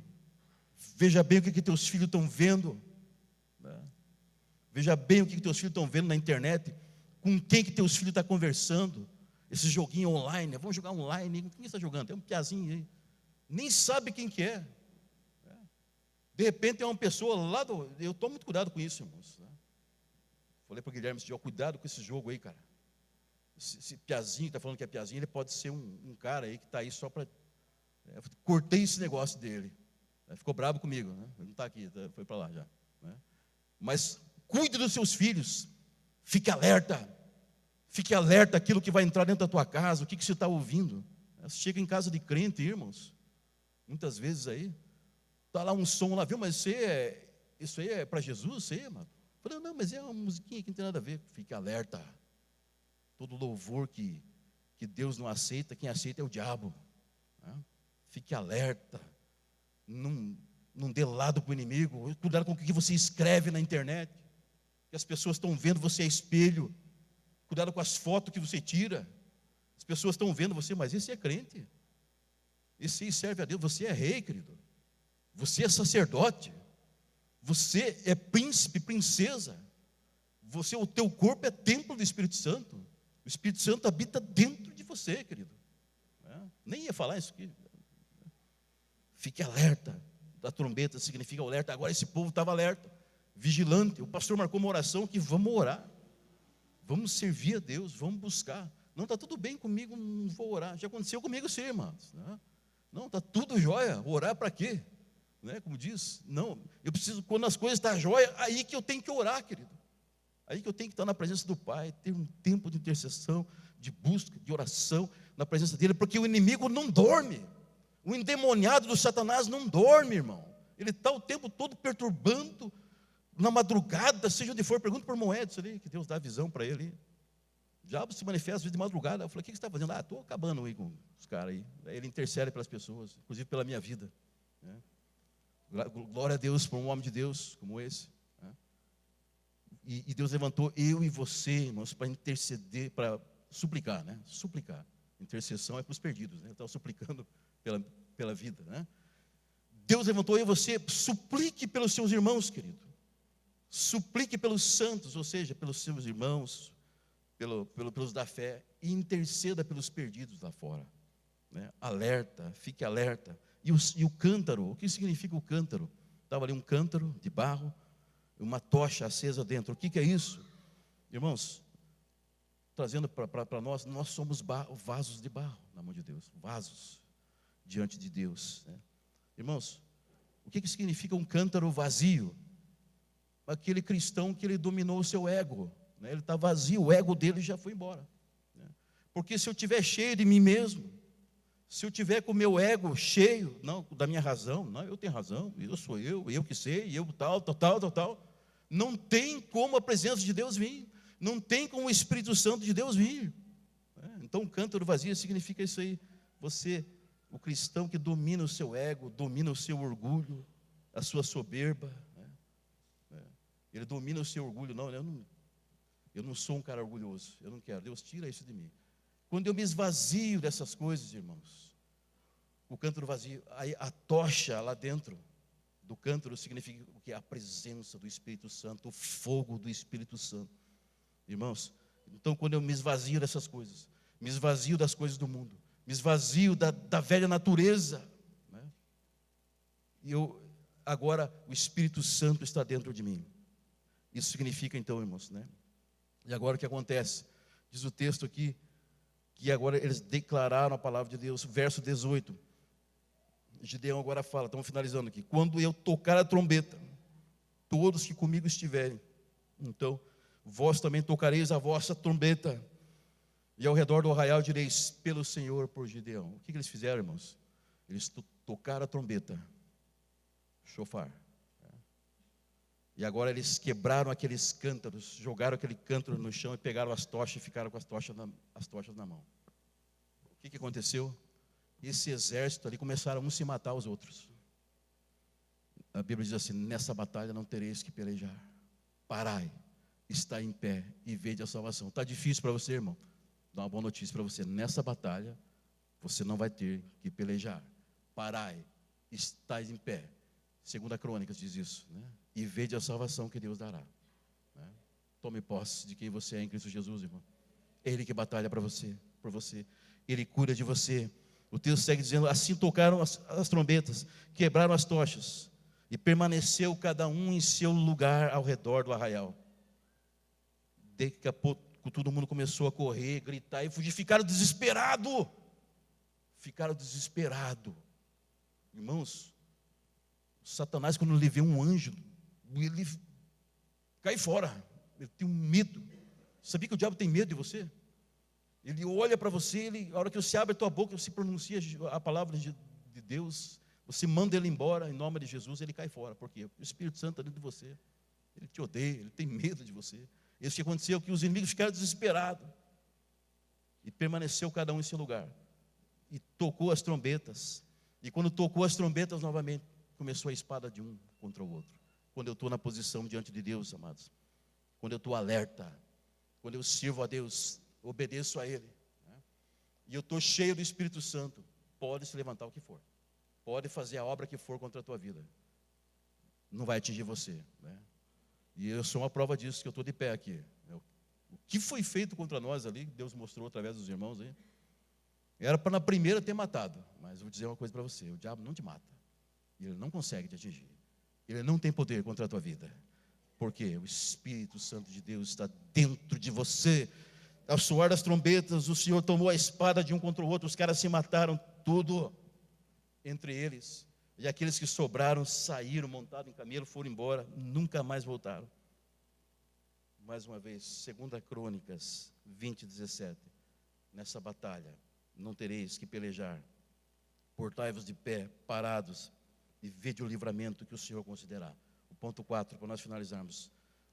Veja bem o que teus filhos estão vendo, né? Veja bem o que teus filhos estão vendo na internet, com quem que teus filhos estão conversando. Esse joguinho online, vamos jogar online, quem está jogando? Tem um piazinho aí, nem sabe quem que é. De repente tem uma pessoa lá eu tomo muito cuidado com isso, irmãos, né? Falei para o Guilherme esse dia: cuidado com esse jogo aí, cara. Esse piazinho que está falando que é piazinho, ele pode ser um cara aí que está aí só para... cortei esse negócio dele. Ficou bravo comigo, né? Ele não está aqui, foi para lá já, né? Mas cuide dos seus filhos, fique alerta aquilo que vai entrar dentro da tua casa, o que você está ouvindo. Você chega em casa de crente, irmãos, muitas vezes aí, está lá um som lá, viu, mas isso aí é para Jesus, isso aí, mano? Eu falei: não, mas é uma musiquinha que não tem nada a ver. Fique alerta, todo louvor que Deus não aceita, quem aceita é o diabo, né? Fique alerta, não dê lado para o inimigo. Cuidado com o que você escreve na internet, que as pessoas estão vendo você é espelho. Cuidado com as fotos que você tira, as pessoas estão vendo você, mas esse é crente, esse aí serve a Deus. Você é rei, querido, você é sacerdote, você é príncipe, princesa, o teu corpo é templo do Espírito Santo. O Espírito Santo habita dentro de você, querido, né? Nem ia falar isso aqui. Fique alerta. A trombeta significa alerta. Agora esse povo estava alerta, vigilante. O pastor marcou uma oração que vamos orar, vamos servir a Deus, vamos buscar. Não, está tudo bem comigo, não vou orar. Já aconteceu comigo sim, irmãos, né? Não, está tudo jóia. Orar para quê? Né? Como diz, não, eu preciso, quando as coisas estão jóia, aí que eu tenho que orar, querido. Aí que eu tenho que estar na presença do Pai, ter um tempo de intercessão, de busca, de oração, na presença dEle, porque o inimigo não dorme. O endemoniado do Satanás não dorme, irmão. Ele está o tempo todo perturbando, na madrugada, seja onde for. Pergunta para o irmão Edson ali, que Deus dá visão para ele. O diabo se manifesta às vezes de madrugada. Eu falei: o que você está fazendo? Estou acabando aí com os caras aí. Ele intercede pelas pessoas, inclusive pela minha vida, né? Glória a Deus por um homem de Deus como esse, né? E Deus levantou eu e você, irmãos, para interceder, para suplicar, né? Suplicar. Intercessão é para os perdidos, né? Eu estava suplicando pela vida, né? Deus levantou eu e você, suplique pelos seus irmãos, querido. Suplique pelos santos, ou seja, pelos seus irmãos, pelos da fé, e interceda pelos perdidos lá fora, né? Alerta, fique alerta. E o cântaro, o que significa o cântaro? Estava ali um cântaro de barro, uma tocha acesa dentro. O que é isso? Irmãos, trazendo para nós somos vasos de barro na mão de Deus, vasos diante de Deus, né? Irmãos, o que significa um cântaro vazio? Aquele cristão que ele dominou o seu ego, né? Ele está vazio, o ego dele já foi embora, né? Porque se eu estiver cheio de mim mesmo, se eu tiver com o meu ego cheio, não da minha razão, não, eu tenho razão, eu sou eu que sei, eu tal, não tem como a presença de Deus vir, não tem como o Espírito Santo de Deus vir, né? Então, o cântaro vazio significa isso aí. Você, o cristão que domina o seu ego, domina o seu orgulho, a sua soberba, né? Ele domina o seu orgulho. Não, eu não sou um cara orgulhoso, eu não quero. Deus tira isso de mim. Quando eu me esvazio dessas coisas, irmãos, o cântaro vazio, a tocha lá dentro do cântaro significa o que? A presença do Espírito Santo, o fogo do Espírito Santo. Irmãos, então quando eu me esvazio dessas coisas, me esvazio das coisas do mundo, me esvazio da velha natureza, né? E agora o Espírito Santo está dentro de mim. Isso significa então, irmãos, né? E agora o que acontece? Diz o texto aqui, que agora eles declararam a palavra de Deus, verso 18. Gideão agora fala, estamos finalizando aqui: quando eu tocar a trombeta, todos que comigo estiverem, então vós também tocareis a vossa trombeta, E ao redor do arraial direis, pelo Senhor, por Gideão. O que eles fizeram, irmãos? Eles tocaram a trombeta, chofar. E agora eles quebraram aqueles cântaros, jogaram aquele cântaro no chão e pegaram as tochas e ficaram com as tochas na mão. O que aconteceu? Esse exército ali começaram uns a se matar os outros. A Bíblia diz assim: nessa batalha não tereis que pelejar. Parai, está em pé e vede a salvação. Está difícil para você, irmão? Dá uma boa notícia para você: nessa batalha você não vai ter que pelejar. Parai, estais em pé. Segunda Crônicas diz isso, né? E vede a salvação que Deus dará, né? Tome posse de quem você é em Cristo Jesus, irmão. Ele que batalha para você, por você. Ele cuida de você. O texto segue dizendo: assim tocaram as trombetas, quebraram as tochas, e permaneceu cada um em seu lugar ao redor do arraial. Daqui a pouco todo mundo começou a correr, gritar e fugir. Ficaram desesperados. Irmãos, Satanás, quando ele vê um anjo, ele cai fora. Ele tem um medo. Sabia que o diabo tem medo de você? Ele olha para você, a hora que você abre a tua boca, você pronuncia a palavra de Deus, você manda ele embora, em nome de Jesus, ele cai fora. Por quê? O Espírito Santo está dentro de você. Ele te odeia, ele tem medo de você. Isso que aconteceu, que os inimigos ficaram desesperados. E permaneceu cada um em seu lugar. E tocou as trombetas. E quando tocou as trombetas novamente, começou a espada de um contra o outro. Quando eu estou na posição diante de Deus, amados, quando eu estou alerta, quando eu sirvo a Deus, obedeço a Ele, né? E eu estou cheio do Espírito Santo, pode se levantar o que for, pode fazer a obra que for contra a tua vida, não vai atingir você, né? E eu sou uma prova disso, que eu estou de pé aqui. O que foi feito contra nós ali, Deus mostrou através dos irmãos aí, era para na primeira ter matado. Mas eu vou dizer uma coisa para você: o diabo não te mata, ele não consegue te atingir, ele não tem poder contra a tua vida, porque o Espírito Santo de Deus está dentro de você. Ao soar das trombetas, o Senhor tomou a espada de um contra o outro, os caras se mataram tudo entre eles, e aqueles que sobraram saíram montados em camelo, foram embora, nunca mais voltaram. Mais uma vez, 2 Crônicas 20:17, nessa batalha não tereis que pelejar, portai-vos de pé, parados, e vede o livramento que o Senhor considerar. O ponto 4, para nós finalizarmos: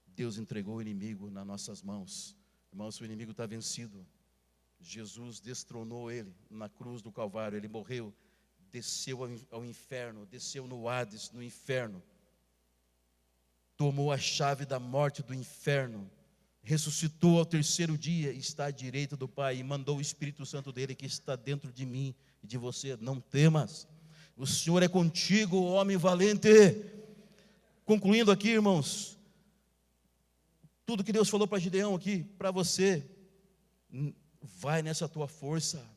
Deus entregou o inimigo nas nossas mãos. Irmãos, o inimigo está vencido. Jesus destronou ele na cruz do Calvário. Ele morreu, desceu ao inferno, desceu no Hades, no inferno, tomou a chave da morte do inferno, ressuscitou ao terceiro dia, está à direita do Pai, e mandou o Espírito Santo dele, que está dentro de mim e de você. Não temas, o Senhor é contigo, homem valente. Concluindo aqui, irmãos, tudo que Deus falou para Gideão aqui, para você: vai nessa tua força,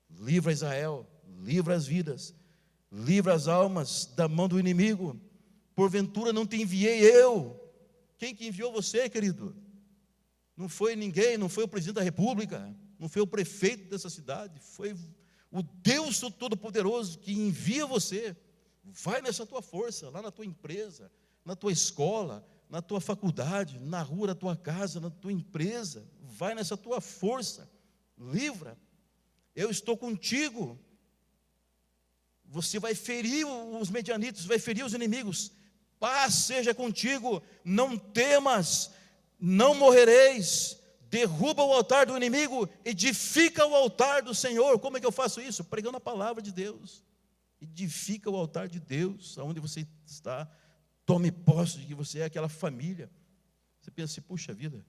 livra Israel, livra as vidas, livra as almas da mão do inimigo. Porventura não te enviei eu? Quem que enviou você, querido? Não foi ninguém, não foi o presidente da república, não foi o prefeito dessa cidade, foi o Deus Todo-Poderoso que envia você. Vai nessa tua força, lá na tua empresa, na tua escola, na tua faculdade, na rua da tua casa, na tua empresa. Vai nessa tua força, livra. Eu estou contigo. Você vai ferir os medianitas, vai ferir os inimigos. Paz seja contigo, não temas, não morrereis. Derruba o altar do inimigo, edifica o altar do Senhor. Como é que eu faço isso? Pregando a palavra de Deus. Edifica o altar de Deus, aonde você está. Tome posse de que você é aquela família. Você pensa assim: puxa vida,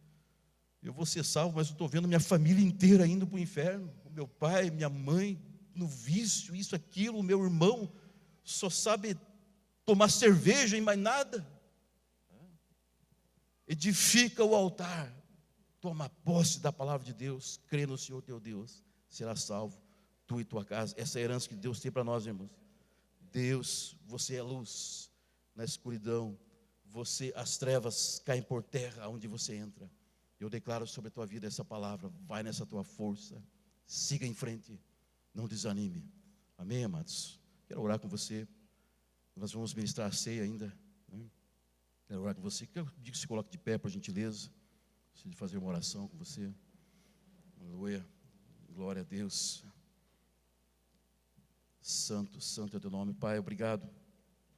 eu vou ser salvo, mas eu estou vendo minha família inteira indo para o inferno. O meu pai, minha mãe, no vício, isso, aquilo. O meu irmão só sabe tomar cerveja e mais nada. Edifica o altar. Toma posse da palavra de Deus, crê no Senhor teu Deus, será salvo, tu e tua casa. Essa é a herança que Deus tem para nós, irmãos. Deus, você é luz na escuridão, as trevas caem por terra onde você entra. Eu declaro sobre a tua vida essa palavra: vai nessa tua força, siga em frente, não desanime. Amém, amados? Quero orar com você. Nós vamos ministrar a ceia ainda, né? Quero orar com você. Quero que se coloque de pé, por gentileza, de fazer uma oração com você. Aleluia. Glória a Deus. Santo, santo é o teu nome, Pai. Obrigado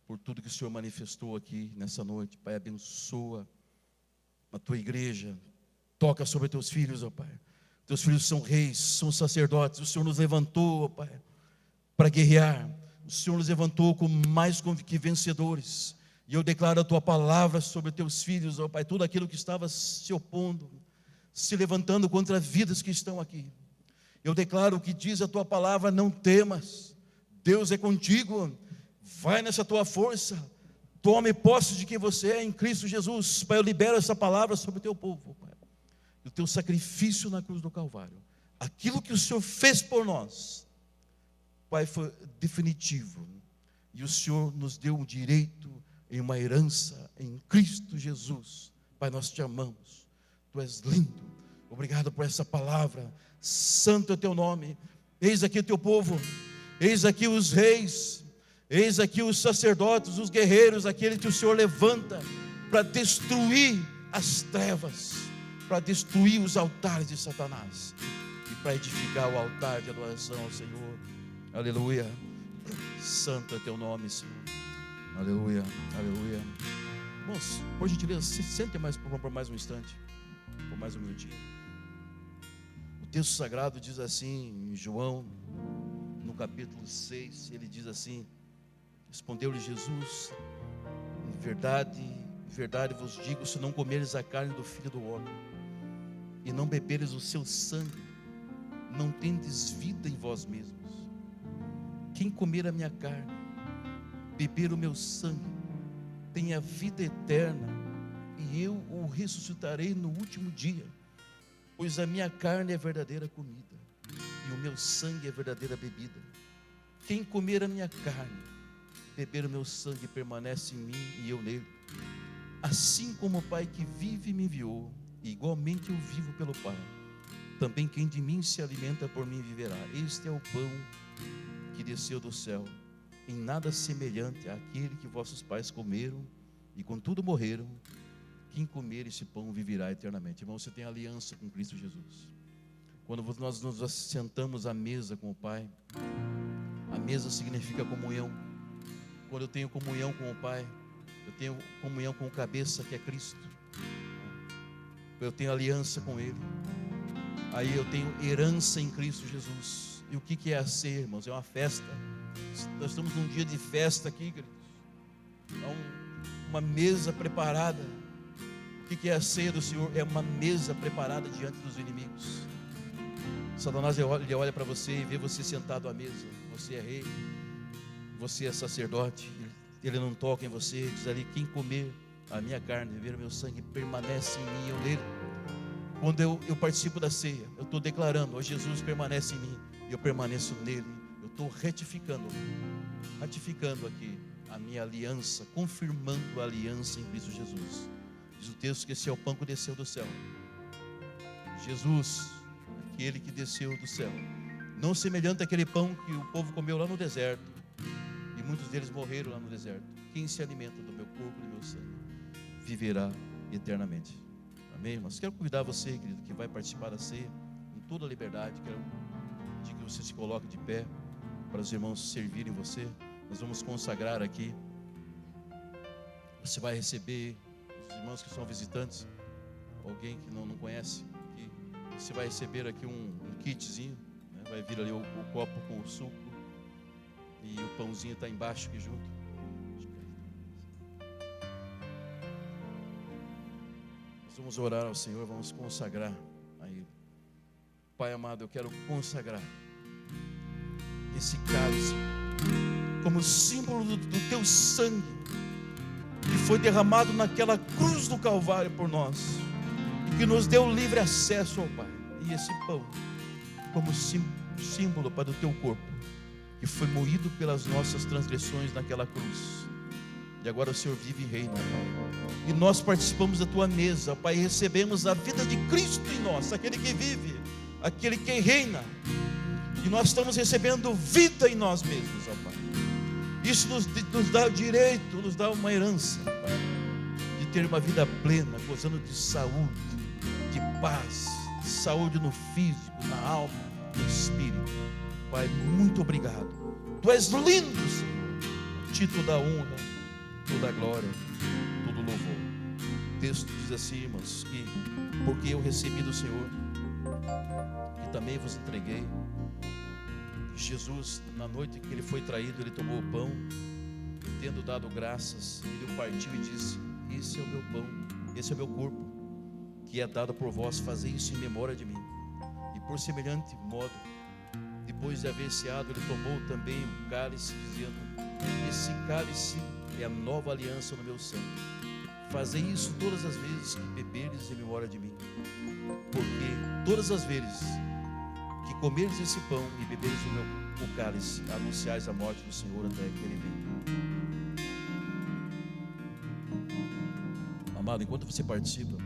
por tudo que o Senhor manifestou aqui nessa noite. Pai, abençoa a tua igreja. Toca sobre teus filhos, ó Pai. Teus filhos são reis, são sacerdotes. O Senhor nos levantou, ó Pai, para guerrear. O Senhor nos levantou com mais que vencedores. E eu declaro a tua palavra sobre teus filhos, ó Pai. Tudo aquilo que estava se opondo, se levantando contra vidas que estão aqui. Eu declaro o que diz a tua palavra: não temas, Deus é contigo. Vai nessa tua força, tome posse de quem você é em Cristo Jesus. Pai, eu libero essa palavra sobre o teu povo, Pai. O teu sacrifício na cruz do Calvário, aquilo que o Senhor fez por nós, Pai, foi definitivo. E o Senhor nos deu um direito em uma herança em Cristo Jesus. Pai, nós te amamos, tu és lindo. Obrigado por essa palavra. Santo é o teu nome. Eis aqui o teu povo, eis aqui os reis, eis aqui os sacerdotes, os guerreiros, aquele que o Senhor levanta para destruir as trevas, para destruir os altares de Satanás e para edificar o altar de adoração ao Senhor. Aleluia. Santo é teu nome, Senhor. Aleluia, aleluia. Irmãos, por gentileza, se sentem por mais um instante, por mais um minutinho. O texto sagrado diz assim, em João, no capítulo 6, ele diz assim: respondeu-lhe Jesus: em verdade vos digo, se não comeres a carne do Filho do Homem e não beberes o seu sangue, não tendes vida em vós mesmos. Quem comer a minha carne, beber o meu sangue, tem a vida eterna, e eu o ressuscitarei no último dia. Pois a minha carne é verdadeira comida, e o meu sangue é verdadeira bebida. Quem comer a minha carne, beber o meu sangue, permanece em mim e eu nele. Assim como o Pai que vive me enviou, e igualmente eu vivo pelo Pai, também quem de mim se alimenta por mim viverá. Este é o pão que desceu do céu, em nada semelhante àquele que vossos pais comeram e contudo morreram. Quem comer esse pão viverá eternamente. Irmão, você tem aliança com Cristo Jesus. Quando nós nos assentamos à mesa com o Pai, a mesa significa comunhão. Quando eu tenho comunhão com o Pai, eu tenho comunhão com o cabeça, que é Cristo. Eu tenho aliança com Ele. Aí eu tenho herança em Cristo Jesus. E o que é a ceia, irmãos? É uma festa. Nós estamos num dia de festa aqui, queridos. É uma mesa preparada. O que é a ceia do Senhor? É uma mesa preparada diante dos inimigos. Satanás, ele olha para você e vê você sentado à mesa. Você é rei, você é sacerdote. Ele não toca em você. Diz ali: quem comer a minha carne, beber o meu sangue, permanece em mim e eu nele. Quando eu participo da ceia, eu estou declarando: ó, Jesus permanece em mim e eu permaneço nele. Eu estou ratificando aqui a minha aliança, confirmando a aliança em Cristo Jesus. Diz o texto que esse é o pão que desceu do céu. Jesus, aquele que desceu do céu, não semelhante àquele pão que o povo comeu lá no deserto, e muitos deles morreram lá no deserto. Quem se alimenta do meu corpo e do meu sangue viverá eternamente. Amém, irmãos? Quero convidar você, querido, que vai participar da ceia com toda a liberdade. Quero pedir que você se coloque de pé para os irmãos servirem você. Nós vamos consagrar aqui. Você vai receber, os irmãos que são visitantes, alguém que não conhece, que você vai receber aqui um kitzinho, né? Vai vir ali o copo com o suco, e o pãozinho está embaixo aqui junto. Nós vamos orar ao Senhor, vamos consagrar a Ele. Pai amado, eu quero consagrar esse cálice como símbolo do teu sangue, que foi derramado naquela cruz do Calvário por nós, e que nos deu livre acesso ao Pai. E esse pão como símbolo para o teu corpo, que foi moído pelas nossas transgressões naquela cruz. E agora o Senhor vive e reina, Pai. E nós participamos da tua mesa, Pai, e recebemos a vida de Cristo em nós, aquele que vive, aquele que reina. E nós estamos recebendo vida em nós mesmos, ó Pai. Isso nos dá o direito, nos dá uma herança, Pai, de ter uma vida plena, gozando de saúde, de paz, de saúde no físico, na alma, no espírito. Pai, muito obrigado. Tu és lindo, Senhor. A ti toda a honra, toda a glória, todo o louvor. O texto diz assim, irmãos, que porque eu recebi do Senhor, que também vos entreguei. Jesus, na noite que ele foi traído, ele tomou o pão, tendo dado graças, ele o partiu e disse: esse é o meu pão, esse é o meu corpo, que é dado por vós, fazei isso em memória de mim. E por semelhante modo, depois de haver ceado, ele tomou também o cálice, dizendo: esse cálice é a nova aliança no meu sangue. Fazei isso todas as vezes que beberes em memória de mim. Porque todas as vezes que comeres esse pão e beberes o cálice, anunciais a morte do Senhor até que ele venha. Amado, enquanto você participa,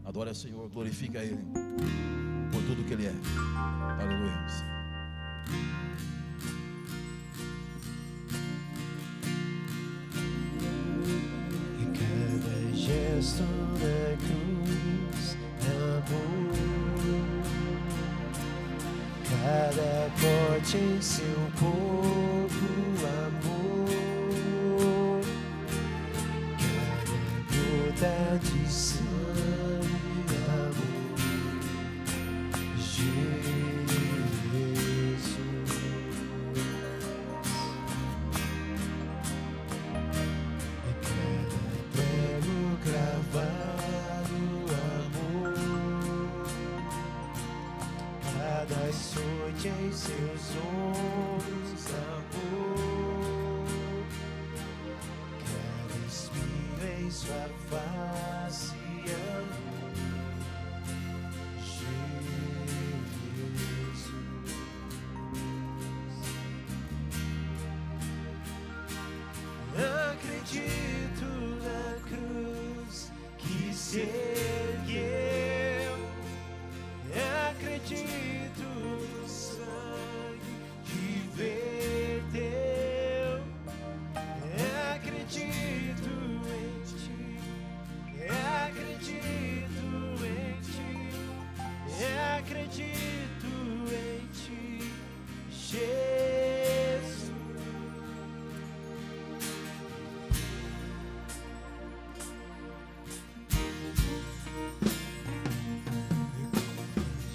adore ao Senhor, glorifica Ele por tudo que Ele é. Aleluia. E cada gesto da cruz é amor, cada corte em seu corpo, amor, cada gota de sangue, amor, Jesus. E cada prego cravado, amor, cada açoite em seus ombros, amor, cada espinho em sua face, amor, Jesus. Acredito na cruz que se ergueu, acredito no sangue que verteu, acredito em ti, acredito em ti, acredito em ti, Jesus.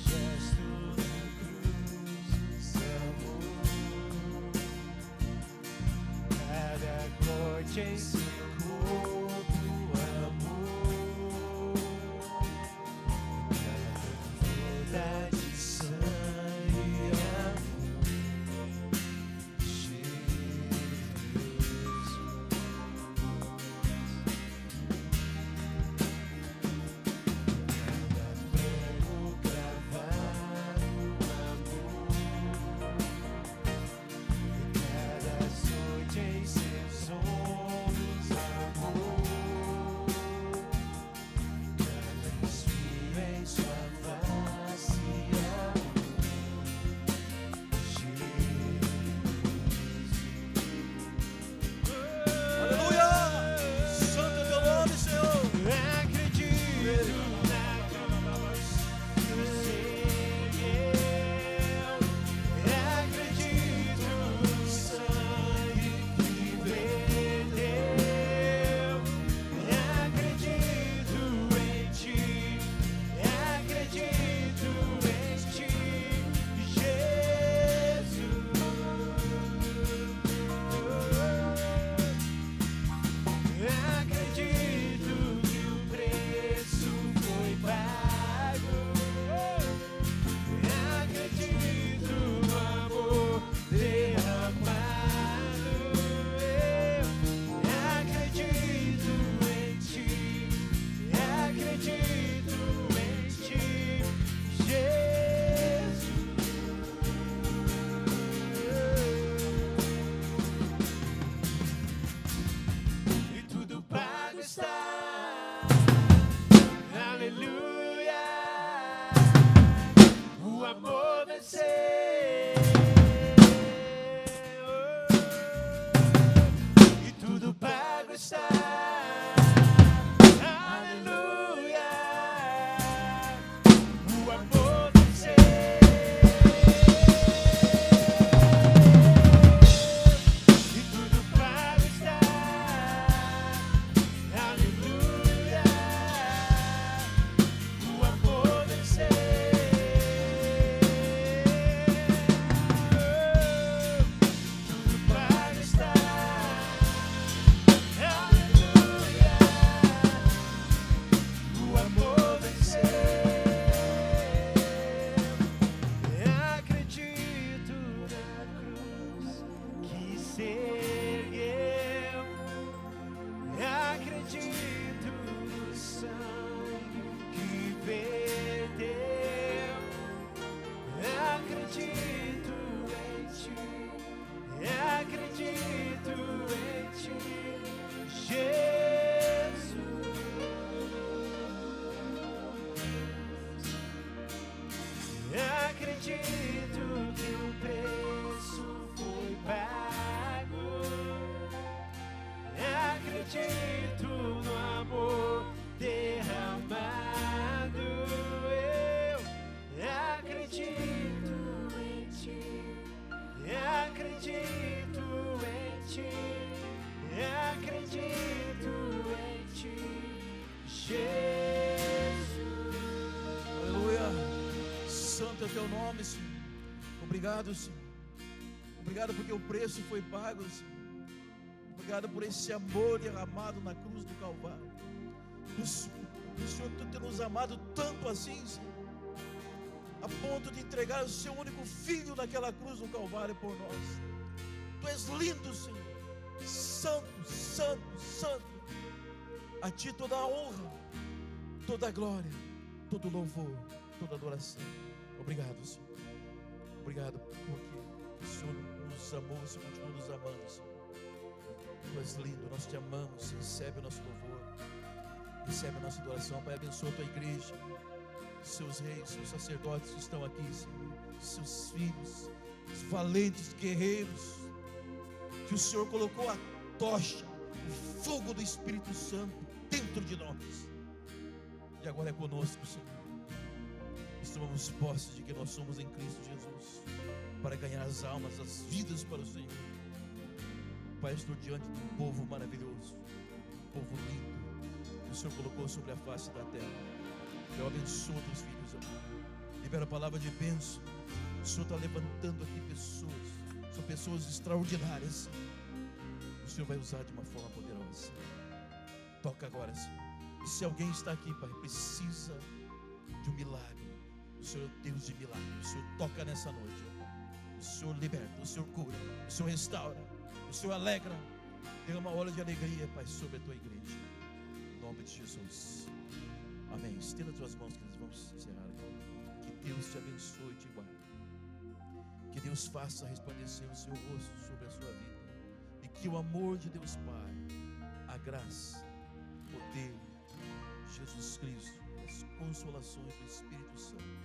Gesto da cruz, amor, cada corte em seu corpo, amor, cada gota de sangue, amor, Jesus. Cada prego cravado, amor, e cada açoite em seus ombros, se ergueu. Acredito no sangue que verteu. Acredito em ti. Acredito em ti, Jesus. Acredito que o preço foi pago. Acredito no amor derramado. Eu acredito em ti. Acredito em ti. Acredito em ti, Jesus. Aleluia. Santo é o teu nome, Senhor. Obrigado, Senhor. Obrigado porque o preço foi pago, Senhor. Obrigado por esse amor derramado na cruz do Calvário. O Senhor tem nos amado tanto assim, Senhor, a ponto de entregar o seu único filho naquela cruz do Calvário por nós. Tu és lindo, Senhor. Santo, santo, santo. A ti toda a honra, toda a glória, todo o louvor, toda a adoração. Obrigado, Senhor. Obrigado porque o Senhor nos amou, o Senhor continua nos amando, Senhor. Tu és lindo, nós te amamos. Recebe o nosso louvor, recebe a nossa adoração. Pai, abençoa a tua igreja, seus reis, seus sacerdotes que estão aqui, Senhor, seus filhos, os valentes guerreiros que o Senhor colocou a tocha, o fogo do Espírito Santo dentro de nós, e agora é conosco, Senhor. Tomamos posse de que nós somos em Cristo Jesus, para ganhar as almas, as vidas para o Senhor. Pai, estou diante de um povo maravilhoso, um povo lindo, que o Senhor colocou sobre a face da terra. Eu abençoo os teus filhos, amor. Libera a palavra de bênção. O Senhor está levantando aqui pessoas, são pessoas extraordinárias. O Senhor vai usar de uma forma poderosa. Toca agora, Senhor. E se alguém está aqui, Pai, precisa de um milagre, o Senhor é Deus de milagre. O Senhor toca nessa noite. O Senhor liberta, o Senhor cura, o Senhor restaura, o Senhor alegra. Derrama uma hora de alegria, Pai, sobre a tua igreja. Em nome de Jesus. Amém. Estenda as tuas mãos, queridos. Vamos encerrar aqui. Que Deus te abençoe e te guarde. Que Deus faça resplandecer o seu rosto sobre a sua vida. E que o amor de Deus Pai, a graça, o poder de Jesus Cristo, as consolações do Espírito Santo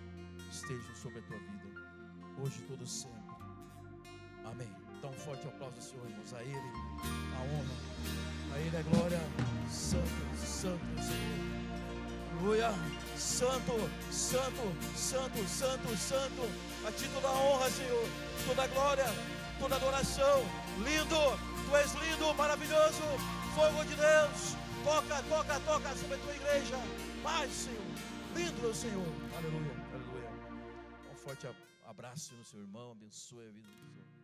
estejam sobre a tua vida, hoje e todo sempre. Amém. Dá um forte aplauso ao Senhor, irmãos. A Ele a honra, a Ele a glória. Santo, santo Senhor. Aleluia. Santo, santo, santo, santo, santo. A ti toda a honra, Senhor, toda a glória, toda a adoração. Lindo, tu és lindo, maravilhoso. Fogo de Deus, toca, toca, toca sobre a tua igreja. Mais, Senhor, lindo é o Senhor. Aleluia, aleluia. Um forte abraço no seu irmão, abençoe a vida do Senhor.